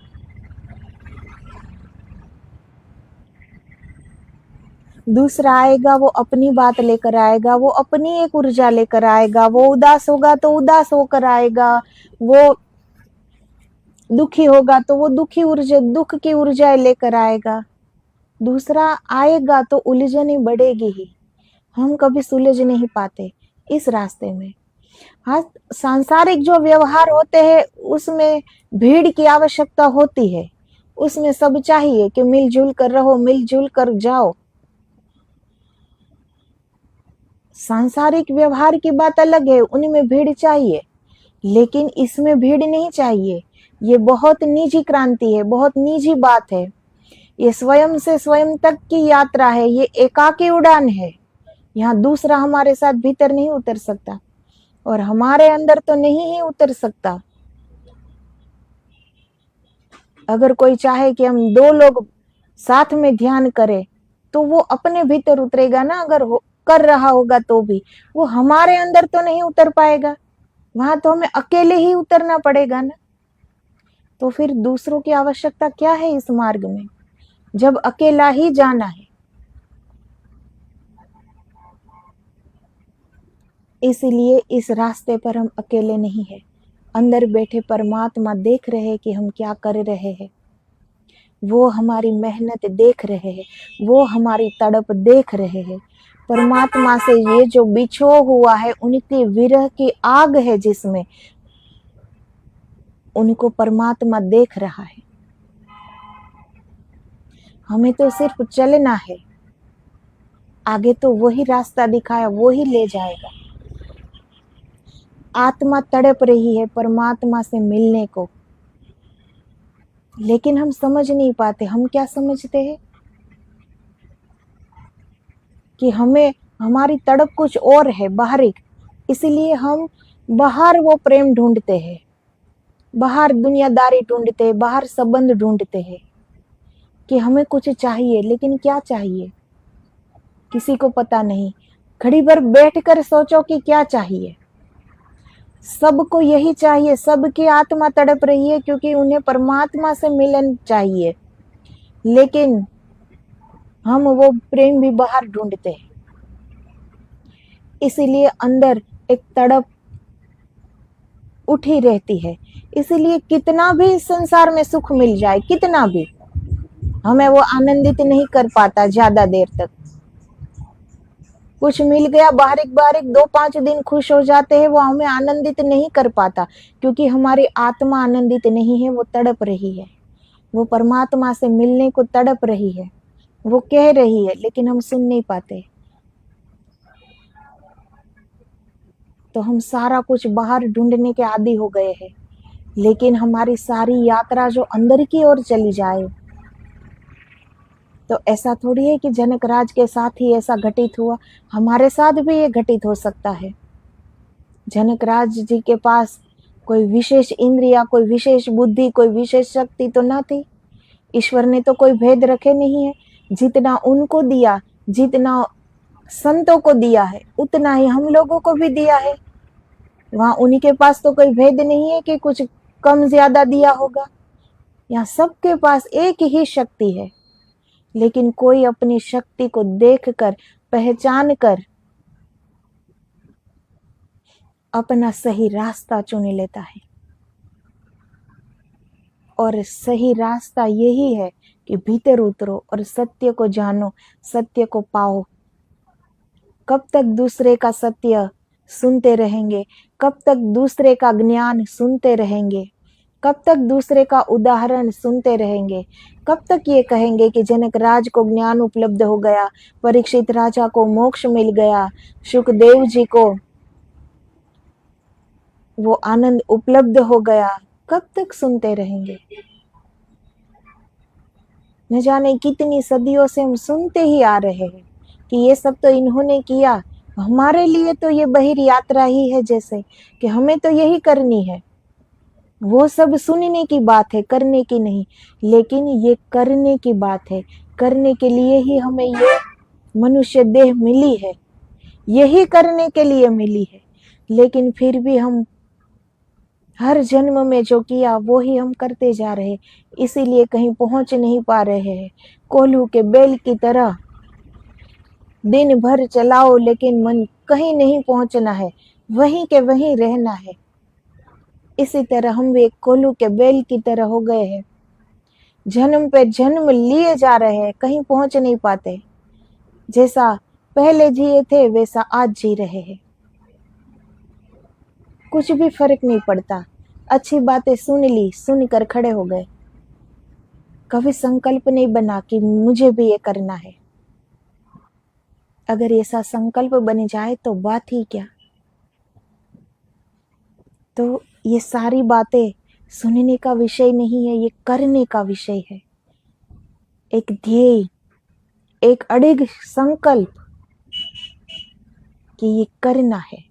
दूसरा आएगा वो अपनी बात लेकर आएगा, वो अपनी एक ऊर्जा लेकर आएगा। वो उदास होगा तो उदास होकर आएगा, वो दुखी होगा तो वो दुख की ऊर्जा लेकर आएगा। दूसरा आएगा तो उलझने बढ़ेगी ही, हम कभी सुलझ नहीं पाते इस रास्ते में। हाँ, सांसारिक जो व्यवहार होते हैं उसमें भीड़ की आवश्यकता होती है, उसमें सब चाहिए कि मिलजुल कर रहो, मिलजुल कर जाओ। सांसारिक व्यवहार की बात अलग है, उनमें भीड़ चाहिए, लेकिन इसमें भीड़ नहीं चाहिए। ये बहुत निजी क्रांति है, बहुत निजी बात है। ये स्वयं से स्वयं तक की यात्रा है, ये एकाकी उड़ान है। यहाँ दूसरा हमारे साथ भीतर नहीं उतर सकता और हमारे अंदर तो नहीं ही उतर सकता। अगर कोई चाहे कि हम 2 लोग साथ में ध्यान करें तो वो अपने भीतर उतरेगा ना। अगर कर रहा होगा तो भी वो हमारे अंदर तो नहीं उतर पाएगा, वहां तो हमें अकेले ही उतरना पड़ेगा ना। तो फिर दूसरों की आवश्यकता क्या है इस मार्ग में, जब अकेला ही जाना है। इसलिए इस रास्ते पर हम अकेले नहीं है। अंदर बैठे परमात्मा देख रहे हैं कि हम क्या कर रहे हैं, वो हमारी मेहनत देख रहे हैं, वो हमारी तड़प देख रहे हैं। परमात्मा से ये जो बिछो हुआ है, उनकी विरह की आग है जिसमें, उनको परमात्मा देख रहा है। हमें तो सिर्फ चलना है, आगे तो वही रास्ता दिखाया, वो ही ले जाएगा। आत्मा तड़प रही है परमात्मा से मिलने को, लेकिन हम समझ नहीं पाते। हम क्या समझते हैं कि हमें हमारी तड़प कुछ और है, बाहरी। इसलिए हम बाहर वो प्रेम ढूंढते हैं, बाहर दुनियादारी ढूंढते हैं, बाहर संबंध ढूंढते हैं कि हमें कुछ चाहिए। लेकिन क्या चाहिए किसी को पता नहीं। घड़ी भर बैठकर सोचो कि क्या चाहिए। सबको यही चाहिए, सबकी आत्मा तड़प रही है क्योंकि उन्हें परमात्मा से मिलन चाहिए, लेकिन हम वो प्रेम भी बाहर ढूंढते हैं। इसीलिए अंदर एक तड़प उठी रहती है। इसलिए कितना भी इस संसार में सुख मिल जाए, कितना भी, हमें वो आनंदित नहीं कर पाता ज्यादा देर तक। कुछ मिल गया बारीक बारीक, 2-5 दिन खुश हो जाते हैं, वो हमें आनंदित नहीं कर पाता क्योंकि हमारी आत्मा आनंदित नहीं है, वो तड़प रही है। वो परमात्मा से मिलने को तड़प रही है, वो कह रही है, लेकिन हम सुन नहीं पाते। तो हम सारा कुछ बाहर ढूंढने के आदी हो गए हैं, लेकिन हमारी सारी यात्रा जो अंदर की ओर चली जाए। तो ऐसा थोड़ी है कि जनक राज के साथ ही ऐसा घटित हुआ, हमारे साथ भी ये घटित हो सकता है। जनक राज जी के पास कोई विशेष इंद्रिया, कोई विशेष बुद्धि, कोई विशेष शक्ति तो ना थी। ईश्वर ने तो कोई भेद रखे नहीं है। जितना उनको दिया, जितना संतों को दिया है, उतना ही हम लोगों को भी दिया है। वहां उन्हीं के पास तो कोई भेद नहीं है कि कुछ कम ज्यादा दिया होगा। यहाँ सबके पास एक ही शक्ति है, लेकिन कोई अपनी शक्ति को देखकर, पहचान कर अपना सही रास्ता चुन लेता है। और सही रास्ता यही है कि भीतर उतरो और सत्य को जानो, सत्य को पाओ। कब तक दूसरे का सत्य सुनते रहेंगे, कब तक दूसरे का ज्ञान सुनते रहेंगे, कब तक दूसरे का उदाहरण सुनते रहेंगे, कब तक ये कहेंगे कि जनक राज को ज्ञान उपलब्ध हो गया, परीक्षित राजा को मोक्ष मिल गया, सुखदेव जी को वो आनंद उपलब्ध हो गया। कब तक सुनते रहेंगे। न जाने कितनी सदियों से हम सुनते ही आ रहे हैं कि ये सब तो इन्होंने किया, हमारे लिए तो ये बहिर यात्रा ही है, जैसे कि हमें तो यही करनी है। वो सब सुनने की बात है, करने की नहीं। लेकिन ये करने की बात है, करने के लिए ही हमें ये मनुष्य देह मिली है, यही करने के लिए मिली है, लेकिन फिर भी हम हर जन्म में जो किया वो ही हम करते जा रहे, इसीलिए कहीं पहुंच नहीं पा रहे हैं। कोल्हू के बैल की तरह दिन भर चलाओ लेकिन मन कहीं नहीं पहुंचना है, वहीं के वहीं रहना है। इसी तरह हम एक कोल्हू के बैल की तरह हो गए हैं, जन्म पे जन्म लिए जा रहे हैं, कहीं पहुंच नहीं पाते। जैसा पहले जिए थे वैसा आज जी रहे हैं, कुछ भी फर्क नहीं पड़ता। अच्छी बातें सुन ली, सुनकर खड़े हो गए, कभी संकल्प नहीं बना कि मुझे भी ये करना है। अगर ऐसा संकल्प बन जाए तो बात ही क्या। तो ये सारी बातें सुनने का विषय नहीं है, ये करने का विषय है। एक ध्येय, एक अड़िग संकल्प कि ये करना है।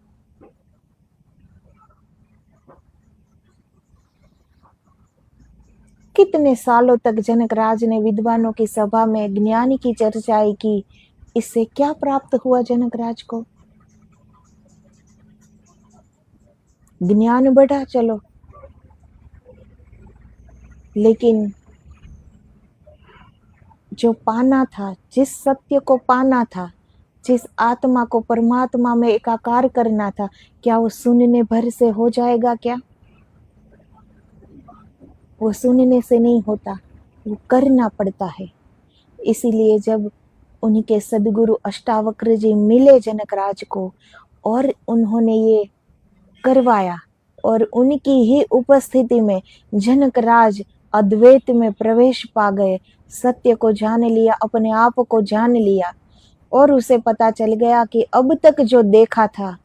कितने सालों तक जनकराज ने विद्वानों की सभा में ज्ञान की चर्चाएं की, इससे क्या प्राप्त हुआ जनकराज को? ज्ञान बढ़ा चलो, लेकिन जो पाना था, जिस सत्य को पाना था, जिस आत्मा को परमात्मा में एकाकार करना था, क्या वो सुनने भर से हो जाएगा क्या? वो सुनने से नहीं होता, वो करना पड़ता है। इसीलिए जब उनके सदगुरु अष्टावक्र जी मिले जनकराज को और उन्होंने ये करवाया, और उनकी ही उपस्थिति में जनकराज अद्वैत में प्रवेश पा गए, सत्य को जान लिया, अपने आप को जान लिया, और उसे पता चल गया कि अब तक जो देखा था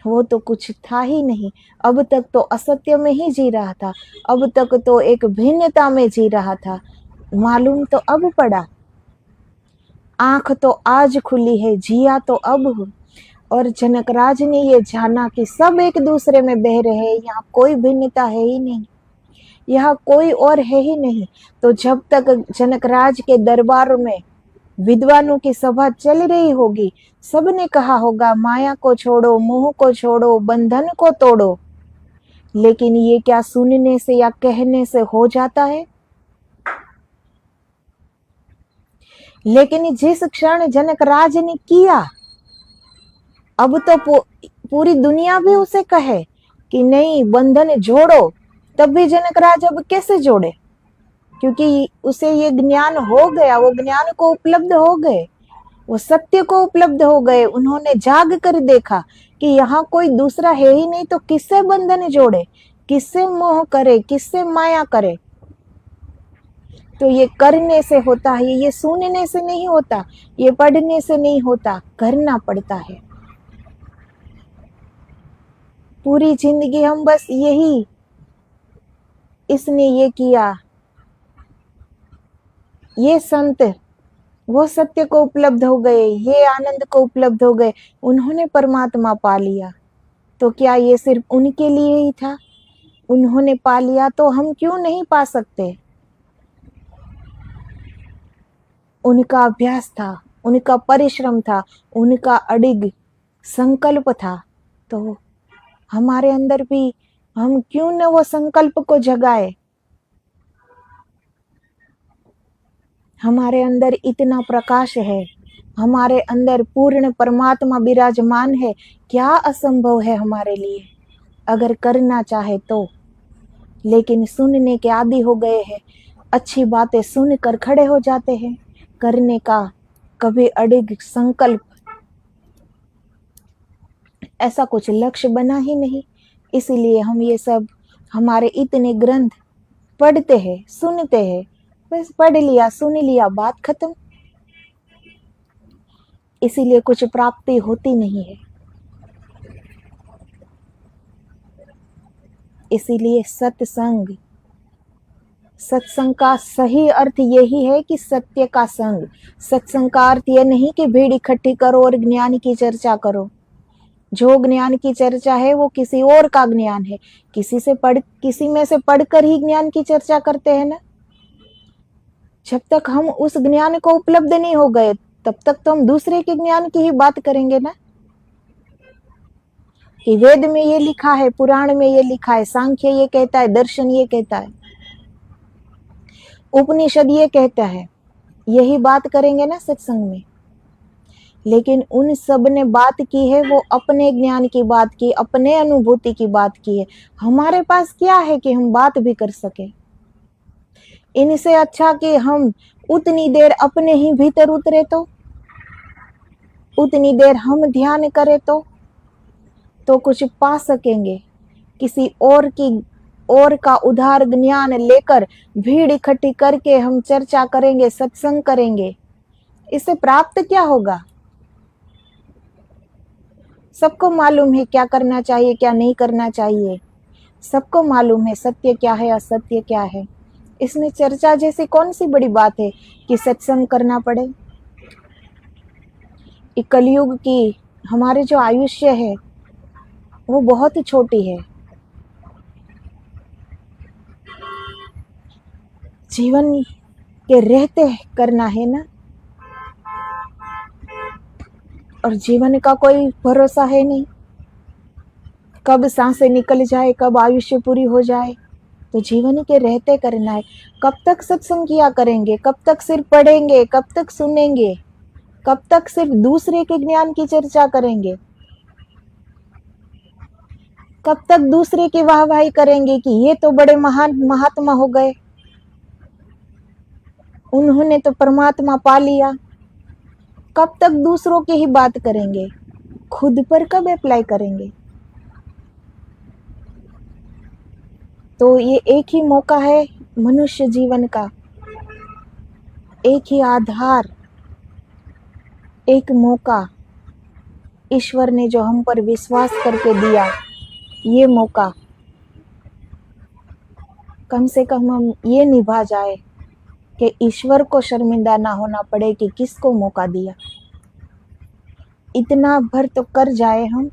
वो तो कुछ था ही नहीं, अब तक तो असत्य में ही जी रहा था, अब तक तो एक भिन्नता में जी रहा था। मालूम तो अब पड़ा, आंख तो आज खुली है, जिया तो अब हूँ। और जनकराज ने ये जाना कि सब एक दूसरे में बह रहे हैं, यहाँ कोई भिन्नता है ही नहीं, यहाँ कोई और है ही नहीं। तो जब तक जनकराज के दरबार में विद्वानों की सभा चल रही होगी, सबने कहा होगा माया को छोड़ो, मोह को छोड़ो, बंधन को तोड़ो, लेकिन ये क्या सुनने से या कहने से हो जाता है? लेकिन जिस क्षण जनकराज ने किया, अब तो पूरी दुनिया भी उसे कहे कि नहीं बंधन जोड़ो, तब भी जनकराज अब कैसे जोड़े? क्योंकि उसे ये ज्ञान हो गया, वो ज्ञान को उपलब्ध हो गए, वो सत्य को उपलब्ध हो गए। उन्होंने जाग कर देखा कि यहाँ कोई दूसरा है ही नहीं, तो किससे बंधन जोड़े, किससे मोह करे, किससे माया करे? तो ये करने से होता है, ये सुनने से नहीं होता, ये पढ़ने से नहीं होता, करना पड़ता है। पूरी जिंदगी हम बस यही, इसने ये किया, ये संत वो सत्य को उपलब्ध हो गए, ये आनंद को उपलब्ध हो गए, उन्होंने परमात्मा पा लिया। तो क्या ये सिर्फ उनके लिए ही था? उन्होंने पा लिया तो हम क्यों नहीं पा सकते? उनका अभ्यास था, उनका परिश्रम था, उनका अडिग संकल्प था, तो हमारे अंदर भी हम क्यों न वो संकल्प को जगाए? हमारे अंदर इतना प्रकाश है, हमारे अंदर पूर्ण परमात्मा विराजमान है, क्या असंभव है हमारे लिए अगर करना चाहे तो। लेकिन सुनने के आदी हो गए हैं, अच्छी बातें सुनकर खड़े हो जाते हैं, करने का कभी अडिग संकल्प, ऐसा कुछ लक्ष्य बना ही नहीं। इसीलिए हम ये सब हमारे इतने ग्रंथ पढ़ते हैं, सुनते हैं, बस पढ़ लिया, सुन लिया, बात खत्म। इसीलिए कुछ प्राप्ति होती नहीं है। इसीलिए सत्संग, सत्संग का सही अर्थ यही है कि सत्य का संग। सत्संग का अर्थ यह नहीं कि भीड़ इकट्ठी करो और ज्ञान की चर्चा करो। जो ज्ञान की चर्चा है वो किसी और का ज्ञान है, किसी में से पढ़कर ही ज्ञान की चर्चा करते हैं ना। जब तक हम उस ज्ञान को उपलब्ध नहीं हो गए तब तक तो हम दूसरे के ज्ञान की ही बात करेंगे ना, कि वेद में ये लिखा है, पुराण में ये लिखा है, सांख्य ये कहता है, दर्शन ये कहता है, उपनिषद ये कहता है, यही बात करेंगे ना सत्संग में। लेकिन उन सब ने बात की है वो अपने ज्ञान की बात की, अपने अनुभूति की बात की है। हमारे पास क्या है कि हम बात भी कर सके। इनसे अच्छा कि हम उतनी देर अपने ही भीतर उतरे तो, उतनी देर हम ध्यान करें तो कुछ पा सकेंगे। किसी और का उधार ज्ञान लेकर भीड़ इकट्ठी करके हम चर्चा करेंगे, सत्संग करेंगे, इससे प्राप्त क्या होगा? सबको मालूम है क्या करना चाहिए, क्या नहीं करना चाहिए। सबको मालूम है सत्य क्या है, असत्य क्या है। इसमें चर्चा जैसी कौन सी बड़ी बात है कि सत्संग करना पड़े। कलयुग की हमारे जो आयुष्य है वो बहुत छोटी है। जीवन के रहते करना है ना, और जीवन का कोई भरोसा है नहीं, कब सांसें निकल जाए, कब आयुष्य पूरी हो जाए। तो जीवन के रहते करना है। कब तक सत्संग किया करेंगे, कब तक सिर्फ पढ़ेंगे, कब तक सुनेंगे, कब तक सिर्फ दूसरे के ज्ञान की चर्चा करेंगे, कब तक दूसरे की वाहवाही करेंगे कि ये तो बड़े महान महात्मा हो गए, उन्होंने तो परमात्मा पा लिया। कब तक दूसरों की ही बात करेंगे, खुद पर कब अप्लाई करेंगे? तो ये एक ही मौका है मनुष्य जीवन का, एक ही आधार, एक मौका ईश्वर ने जो हम पर विश्वास करके दिया, ये मौका कम से कम हम ये निभा जाए कि ईश्वर को शर्मिंदा ना होना पड़े कि किसको मौका दिया। इतना भर तो कर जाए हम।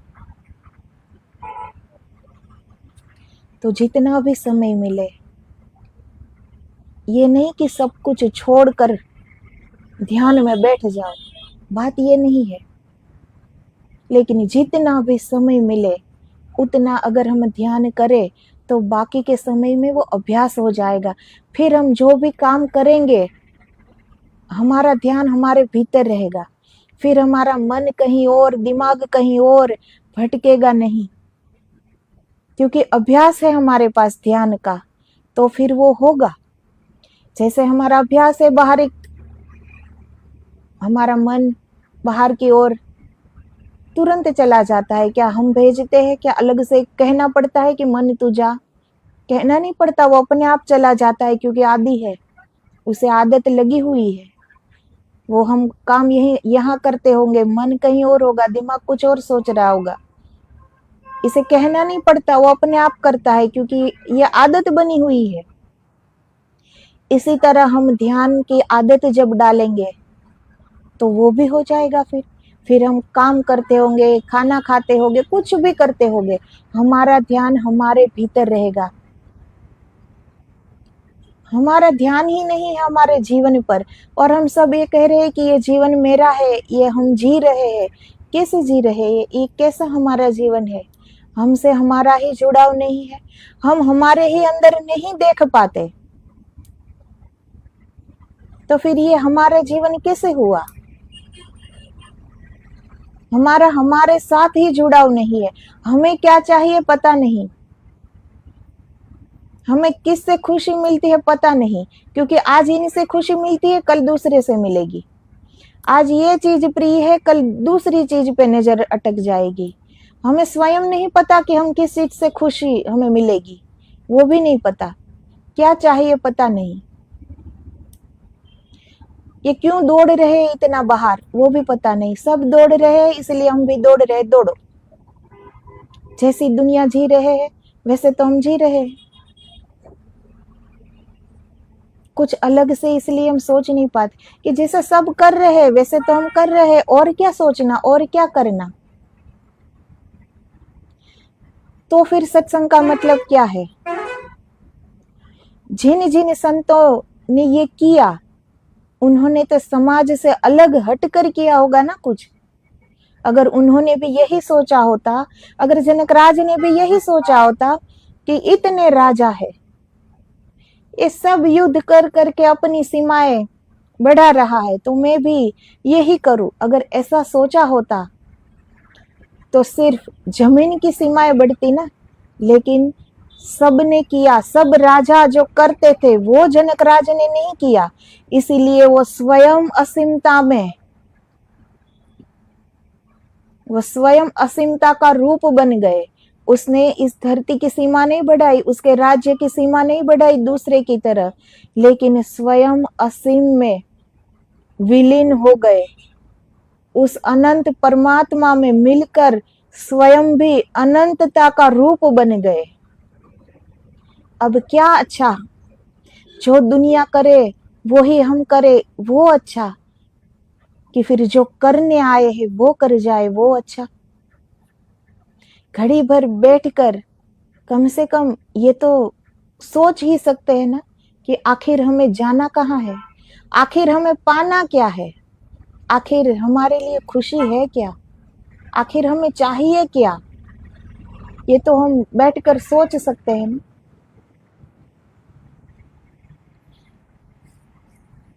तो जितना भी समय मिले, ये नहीं कि सब कुछ छोड़कर ध्यान में बैठ जाओ, बात ये नहीं है। लेकिन जितना भी समय मिले उतना अगर हम ध्यान करें तो बाकी के समय में वो अभ्यास हो जाएगा। फिर हम जो भी काम करेंगे हमारा ध्यान हमारे भीतर रहेगा, फिर हमारा मन कहीं और, दिमाग कहीं और भटकेगा नहीं, क्योंकि अभ्यास है हमारे पास ध्यान का। तो फिर वो होगा। जैसे हमारा अभ्यास है बाहर, हमारा मन बाहर की ओर तुरंत चला जाता है, क्या हम भेजते हैं? क्या अलग से कहना पड़ता है कि मन तू जा? कहना नहीं पड़ता, वो अपने आप चला जाता है, क्योंकि आदि है, उसे आदत लगी हुई है। वो हम काम यहाँ करते होंगे, मन कहीं और होगा, दिमाग कुछ और सोच रहा होगा। इसे कहना नहीं पड़ता, वो अपने आप करता है, क्योंकि ये आदत बनी हुई है। इसी तरह हम ध्यान की आदत जब डालेंगे तो वो भी हो जाएगा। फिर हम काम करते होंगे, खाना खाते होंगे, कुछ भी करते होंगे, हमारा ध्यान हमारे भीतर रहेगा। हमारा ध्यान ही नहीं है हमारे जीवन पर, और हम सब ये कह रहे हैं कि ये जीवन मेरा है, ये हम जी रहे हैं। कैसे जी रहे हैं? ये कैसा हमारा जीवन है? हमसे हमारा ही जुड़ाव नहीं है, हम हमारे ही अंदर नहीं देख पाते, तो फिर ये हमारा जीवन कैसे हुआ? हमारा हमारे साथ ही जुड़ाव नहीं है। हमें क्या चाहिए पता नहीं, हमें किससे खुशी मिलती है पता नहीं, क्योंकि आज इनसे खुशी मिलती है, कल दूसरे से मिलेगी। आज ये चीज प्रिय है, कल दूसरी चीज पे नजर अटक जाएगी। हमें स्वयं नहीं पता कि हम किस चीज से खुशी हमें मिलेगी, वो भी नहीं पता। क्या चाहिए पता नहीं। ये क्यों दौड़ रहे इतना बाहर, वो भी पता नहीं। सब दौड़ रहे हैं, इसलिए हम भी दौड़ रहे। दौड़ो, जैसी दुनिया जी रहे हैं वैसे तो हम जी रहे हैं। कुछ अलग से इसलिए हम सोच नहीं पाते कि जैसे सब कर रहे हैं वैसे तो हम कर रहे हैं, और क्या सोचना, और क्या करना। तो फिर सत्संग का मतलब क्या है? जिन जिन संतों ने ये किया उन्होंने तो समाज से अलग हटकर किया होगा ना कुछ। अगर उन्होंने भी यही सोचा होता, अगर जनकराज ने भी यही सोचा होता कि इतने राजा है, ये सब युद्ध कर करके अपनी सीमाएं बढ़ा रहा है, तो मैं भी यही करूं, अगर ऐसा सोचा होता तो सिर्फ जमीन की सीमाएं बढ़ती ना। लेकिन सबने किया, सब राजा जो करते थे वो जनकराज ने नहीं किया, इसीलिए वो स्वयं असीमता में, वो स्वयं असीमता का रूप बन गए। उसने इस धरती की सीमा नहीं बढ़ाई, उसके राज्य की सीमा नहीं बढ़ाई दूसरे की तरह, लेकिन स्वयं असीम में विलीन हो गए। उस अनंत परमात्मा में मिलकर स्वयं भी अनंतता का रूप बन गए। अब क्या अच्छा, जो दुनिया करे वो ही हम करे, वो अच्छा, कि फिर जो करने आए हैं वो कर जाए, वो अच्छा। घड़ी भर बैठकर कम से कम ये तो सोच ही सकते हैं ना कि आखिर हमें जाना कहाँ है, आखिर हमें पाना क्या है, आखिर हमारे लिए खुशी है क्या, आखिर हमें चाहिए क्या। ये तो हम बैठकर सोच सकते हैं ना।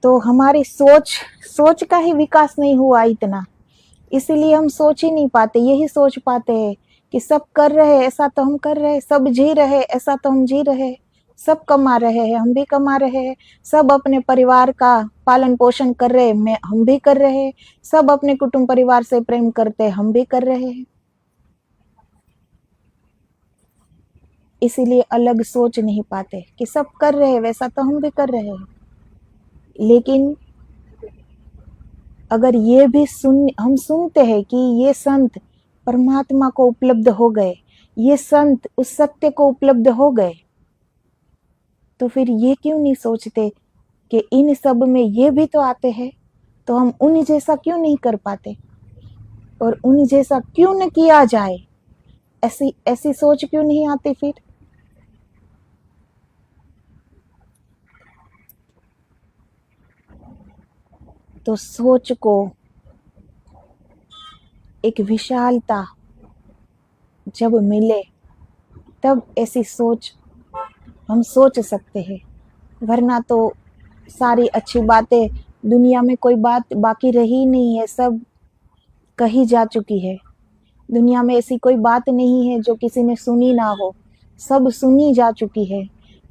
तो हमारी सोच, सोच का ही विकास नहीं हुआ इतना, इसीलिए हम सोच ही नहीं पाते। यही सोच पाते हैं कि सब कर रहे हैं ऐसा तो हम कर रहे हैं, सब जी रहे हैं ऐसा तो हम जी रहे हैं, सब कमा रहे हैं हम भी कमा रहे हैं, सब अपने परिवार का पालन पोषण कर रहे हैं मैं हम भी कर रहे हैं, सब अपने कुटुंब परिवार से प्रेम करते हैं हम भी कर रहे हैं। इसीलिए अलग सोच नहीं पाते कि सब कर रहे हैं वैसा तो हम भी कर रहे हैं। लेकिन अगर ये भी हम सुनते हैं कि ये संत परमात्मा को उपलब्ध हो गए, ये संत उस सत्य को उपलब्ध हो गए, तो फिर ये क्यों नहीं सोचते कि इन सब में ये भी तो आते हैं, तो हम उन जैसा क्यों नहीं कर पाते और उन जैसा क्यों न किया जाए। ऐसी ऐसी सोच क्यों नहीं आती फिर। तो सोच को एक विशालता जब मिले तब ऐसी सोच हम सोच सकते हैं, वरना तो सारी अच्छी बातें दुनिया में कोई बात बाकी रही नहीं है, सब कही जा चुकी है। दुनिया में ऐसी कोई बात नहीं है जो किसी ने सुनी ना हो, सब सुनी जा चुकी है।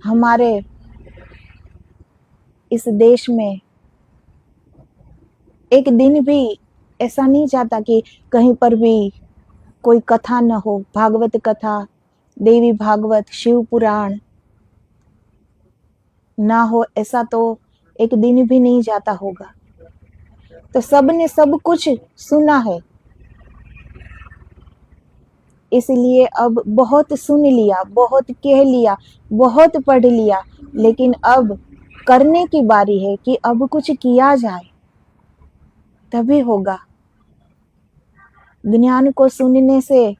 हमारे इस देश में एक दिन भी ऐसा नहीं जाता कि कहीं पर भी कोई कथा न हो, भागवत कथा, देवी भागवत, शिव पुराण ना हो, ऐसा तो एक दिन भी नहीं जाता होगा। तो सबने सब कुछ सुना है, इसलिए अब बहुत सुन लिया, बहुत कह लिया, बहुत पढ़ लिया, लेकिन अब करने की बारी है कि अब कुछ किया जाए, तभी होगा। ज्ञान को सुनने से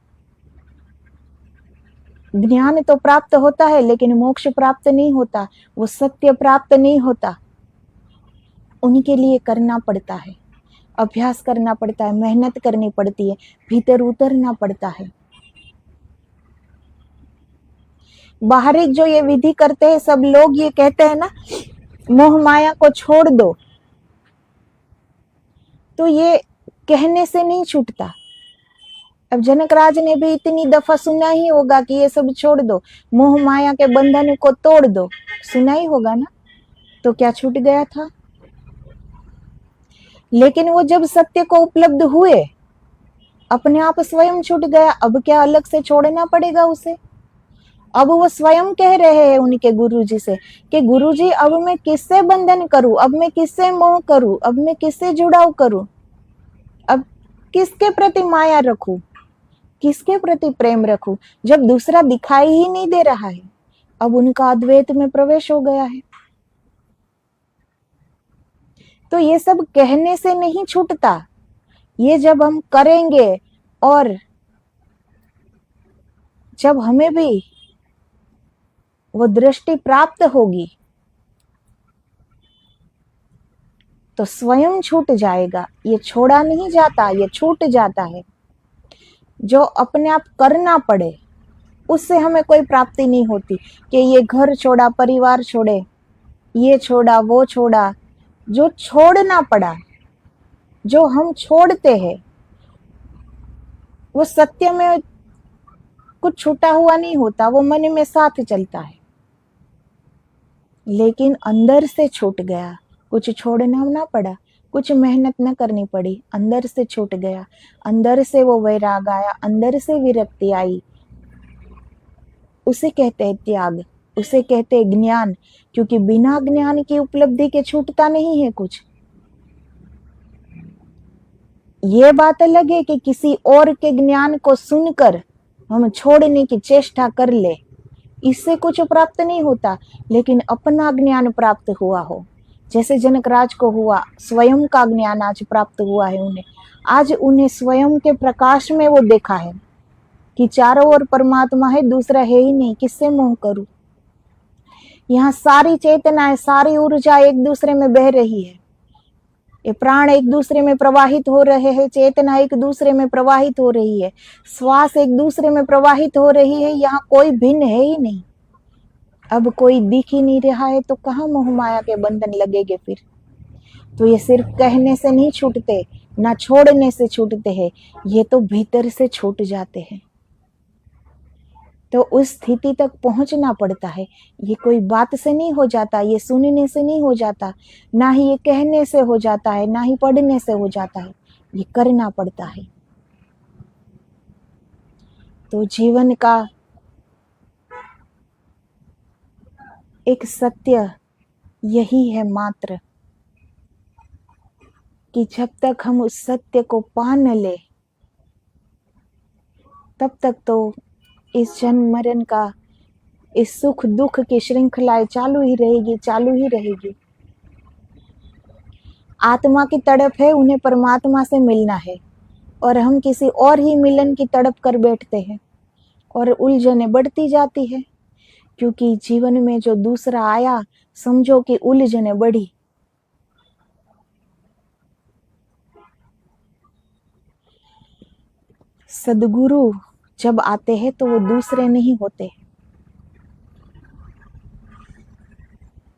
ज्ञान तो प्राप्त होता है लेकिन मोक्ष प्राप्त नहीं होता, वो सत्य प्राप्त नहीं होता। उनके लिए करना पड़ता है, अभ्यास करना पड़ता है, मेहनत करनी पड़ती है, भीतर उतरना पड़ता है। बाहरी जो ये विधि करते हैं सब लोग, ये कहते हैं ना मोह माया को छोड़ दो, तो ये कहने से नहीं छूटता। अब जनकराज ने भी इतनी दफा सुना ही होगा कि ये सब छोड़ दो, मोह माया के बंधन को तोड़ दो, सुना ही होगा ना, तो क्या छूट गया था। लेकिन वो जब सत्य को उपलब्ध हुए अपने आप स्वयं छूट गया, अब क्या अलग से छोड़ना पड़ेगा उसे। अब वो स्वयं कह रहे हैं उनके गुरुजी से कि गुरुजी अब मैं किससे बंधन करूं, अब मैं किससे मोह करूं, अब मैं किससे जुड़ाव करूं, अब किसके प्रति माया रखूं, किसके प्रति प्रेम रखूं, जब दूसरा दिखाई ही नहीं दे रहा है। अब उनका अद्वैत में प्रवेश हो गया है। तो ये सब कहने से नहीं छूटता, ये जब हम करेंगे और जब हमें भी वो दृष्टि प्राप्त होगी, तो स्वयं छूट जाएगा। ये छोड़ा नहीं जाता, ये छूट जाता है। जो अपने आप करना पड़े उससे हमें कोई प्राप्ति नहीं होती कि ये घर छोड़ा, परिवार छोड़े, ये छोड़ा, वो छोड़ा। जो छोड़ना पड़ा, जो हम छोड़ते हैं, वो सत्य में कुछ छूटा हुआ नहीं होता, वो मन में साथ चलता है। लेकिन अंदर से छूट गया, कुछ छोड़ना ना पड़ा, कुछ मेहनत न करनी पड़ी, अंदर से छूट गया, अंदर से वो वैराग आया, अंदर से विरक्ति आई। उसे कहते हैं त्याग, उसे कहते हैं ज्ञान। क्योंकि बिना ज्ञान की उपलब्धि के छूटता नहीं है कुछ। ये बात अलग है कि किसी और के ज्ञान को सुनकर हम छोड़ने की चेष्टा कर ले, इससे कुछ प्राप्त नहीं होता। लेकिन अपना ज्ञान प्राप्त हुआ हो, जैसे जनकराज को हुआ, स्वयं का ज्ञान आज प्राप्त हुआ है उन्हें। आज उन्हें स्वयं के प्रकाश में वो देखा है कि चारों ओर परमात्मा है, दूसरा है ही नहीं, किससे मोह करूं। यहाँ सारी चेतनाएं, सारी ऊर्जा एक दूसरे में बह रही है। ये प्राण एक दूसरे में प्रवाहित हो रहे हैं, चेतना एक दूसरे में प्रवाहित हो रही है, श्वास एक दूसरे में प्रवाहित हो रही है। यहाँ कोई भिन्न है ही नहीं। अब कोई दिख ही नहीं रहा है तो कहाँ मोह माया के बंधन लगेंगे फिर। तो ये सिर्फ कहने से नहीं छूटते, ना छोड़ने से छूटते हैं, ये तो भीतर से छूट जाते हैं। तो उस स्थिति तक पहुंचना पड़ता है। ये कोई बात से नहीं हो जाता, ये सुनने से नहीं हो जाता, ना ही ये कहने से हो जाता है, ना ही पढ़ने से हो जाता है, ये करना पड़ता है। तो जीवन का एक सत्य यही है मात्र, कि जब तक हम उस सत्य को पा न ले, तब तक तो इस जन्म मरण का, इस सुख दुख की श्रृंखलाएं चालू ही रहेगी, चालू ही रहेगी। आत्मा की तड़प है, उन्हें परमात्मा से मिलना है, और हम किसी और ही मिलन की तड़प कर बैठते हैं, और उलझने बढ़ती जाती है। क्योंकि जीवन में जो दूसरा आया, समझो कि उलझने बढ़ी। सदगुरु जब आते हैं तो वो दूसरे नहीं होते।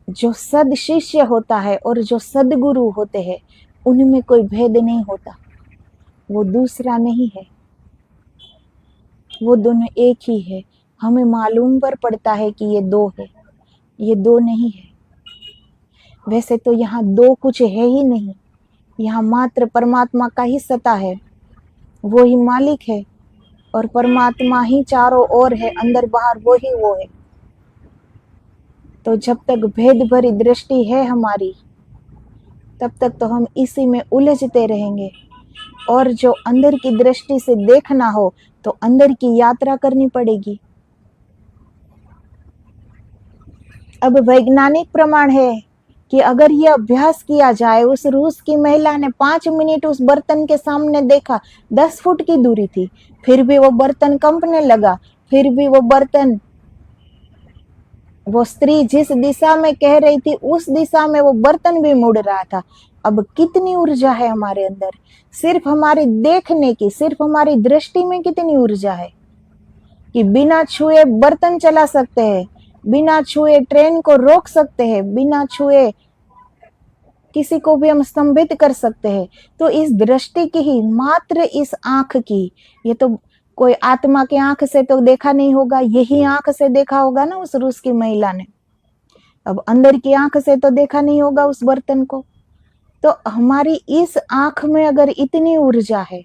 जो सद शिष्य होता है और जो सदगुरु होते हैं, उनमें कोई भेद नहीं होता। वो दूसरा नहीं है, वो दोनों एक ही है। हमें मालूम पर पड़ता है कि ये दो है, ये दो नहीं है। वैसे तो यहाँ दो कुछ है ही नहीं, यहाँ मात्र परमात्मा का ही सत्ता है, वो ही मालिक है, और परमात्मा ही चारों ओर है, अंदर बाहर वो ही वो है। तो जब तक भेद भरी दृष्टि है हमारी, तब तक तो हम इसी में उलझते रहेंगे। और जो अंदर की दृष्टि से देखना हो तो अंदर की यात्रा करनी पड़ेगी। अब वैज्ञानिक प्रमाण है कि अगर ये अभ्यास किया जाए, उस रूस की महिला ने 5 मिनट उस बर्तन के सामने देखा, 10 फुट की दूरी थी, फिर भी वो बर्तन कंपने लगा, फिर भी वो बर्तन, वो स्त्री जिस दिशा में कह रही थी उस दिशा में वो बर्तन भी मुड़ रहा था। अब कितनी ऊर्जा है हमारे अंदर, सिर्फ हमारे देखने की, सिर्फ हमारी दृष्टि में कितनी ऊर्जा है कि बिना छुए बर्तन चला सकते हैं, बिना छुए ट्रेन को रोक सकते हैं, बिना छुए किसी को भी हम स्तंभित कर सकते हैं। तो इस दृष्टि की ही, मात्र इस आंख की, ये तो कोई आत्मा की आंख से तो देखा नहीं होगा, यही आंख से देखा होगा ना उस रूस की महिला ने। अब अंदर की आंख से तो देखा नहीं होगा उस बर्तन को। तो हमारी इस आंख में अगर इतनी ऊर्जा है,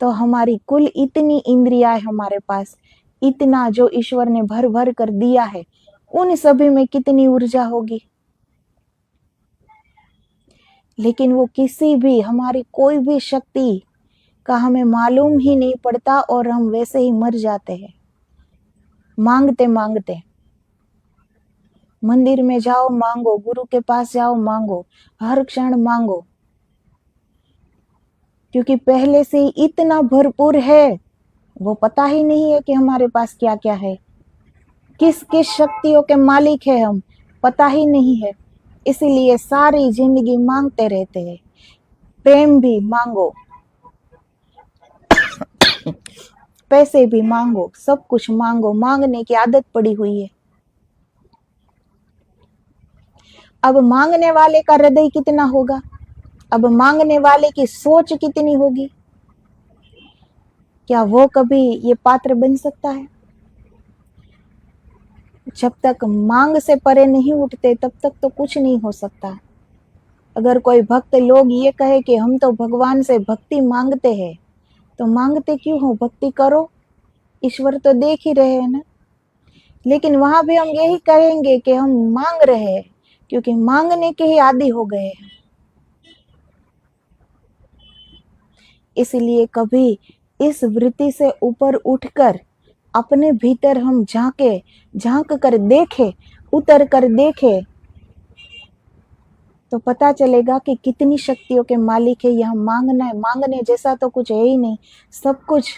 तो हमारी कुल इतनी इंद्रियां हमारे पास, इतना जो ईश्वर ने भर भर कर दिया है, उन सभी में कितनी ऊर्जा होगी। लेकिन वो किसी भी, हमारी कोई भी शक्ति का हमें मालूम ही नहीं पड़ता, और हम वैसे ही मर जाते हैं मांगते मांगते। मंदिर में जाओ मांगो, गुरु के पास जाओ मांगो, हर क्षण मांगो, क्योंकि पहले से ही इतना भरपूर है, वो पता ही नहीं है कि हमारे पास क्या क्या है, किस किस शक्तियों के मालिक है हम, पता ही नहीं है। इसीलिए सारी जिंदगी मांगते रहते हैं। प्रेम भी मांगो, पैसे भी मांगो, सब कुछ मांगो, मांगने की आदत पड़ी हुई है। अब मांगने वाले का हृदय कितना होगा, अब मांगने वाले की सोच कितनी होगी, क्या वो कभी ये पात्र बन सकता है? जब तक मांग से परे नहीं उठते तब तक तो कुछ नहीं हो सकता। अगर कोई भक्त लोग ये कहे कि हम तो भगवान से भक्ति मांगते हैं, तो मांगते क्यों हो? भक्ति करो, ईश्वर तो देख ही रहे हैं ना। लेकिन वहां भी हम यही कहेंगे कि हम मांग रहे हैं, क्योंकि मांगने के ही आदी हो गए हैं। इसलिए कभी इस वृत्ति से ऊपर उठकर अपने भीतर हम झांक कर देखें, उतर कर देखें, तो पता चलेगा कि कितनी शक्तियों के मालिक है। यह मांगना है, मांगने जैसा तो कुछ है ही नहीं, सब कुछ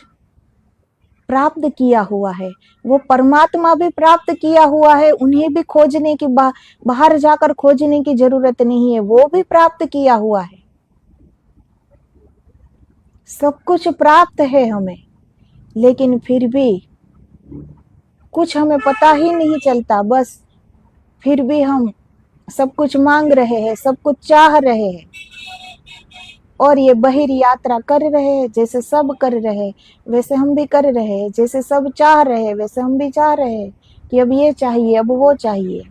प्राप्त किया हुआ है। वो परमात्मा भी प्राप्त किया हुआ है, उन्हें भी खोजने की बाहर जाकर खोजने की जरूरत नहीं है, वो भी प्राप्त किया हुआ है। सब कुछ प्राप्त है हमें, लेकिन फिर भी कुछ हमें पता ही नहीं चलता। बस फिर भी हम सब कुछ मांग रहे हैं, सब कुछ चाह रहे हैं, और ये बहिर यात्रा कर रहे हैं। जैसे सब कर रहे हैं वैसे हम भी कर रहे हैं, जैसे सब चाह रहे हैं वैसे हम भी चाह रहे हैं कि अब ये चाहिए, अब वो चाहिए।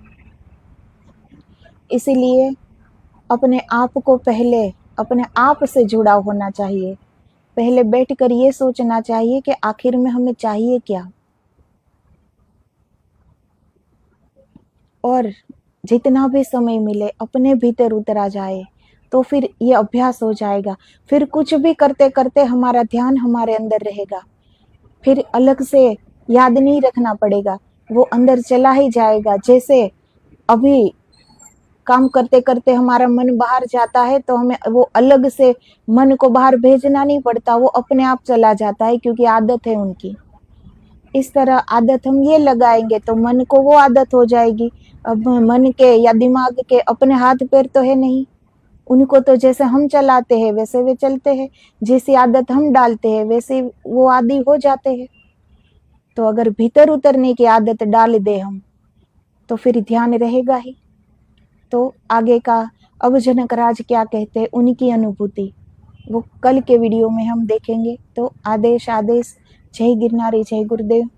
इसीलिए अपने आप को पहले अपने आप से जुड़ा होना चाहिए। पहले बैठकर ये सोचना चाहिए कि आखिर में हमें चाहिए क्या, और जितना भी समय मिले अपने भीतर उतरा जाए, तो फिर ये अभ्यास हो जाएगा। फिर कुछ भी करते करते हमारा ध्यान हमारे अंदर रहेगा, फिर अलग से याद नहीं रखना पड़ेगा, वो अंदर चला ही जाएगा। जैसे अभी काम करते करते हमारा मन बाहर जाता है, तो हमें वो अलग से मन को बाहर भेजना नहीं पड़ता, वो अपने आप चला जाता है, क्योंकि आदत है उनकी। इस तरह आदत हम ये लगाएंगे तो मन को वो आदत हो जाएगी। अब मन के या दिमाग के अपने हाथ पैर तो है नहीं, उनको तो जैसे हम चलाते हैं वैसे वे चलते हैं, जैसी आदत हम डालते हैं वैसे वो आदी हो जाते हैं। तो अगर भीतर उतरने की आदत डाल दे हम, तो फिर ध्यान रहेगा ही। तो आगे का अब जनक राज क्या कहते हैं, उनकी अनुभूति वो कल के वीडियो में हम देखेंगे। तो आदेश आदेश, जय गिरनारी, जय गुरुदेव।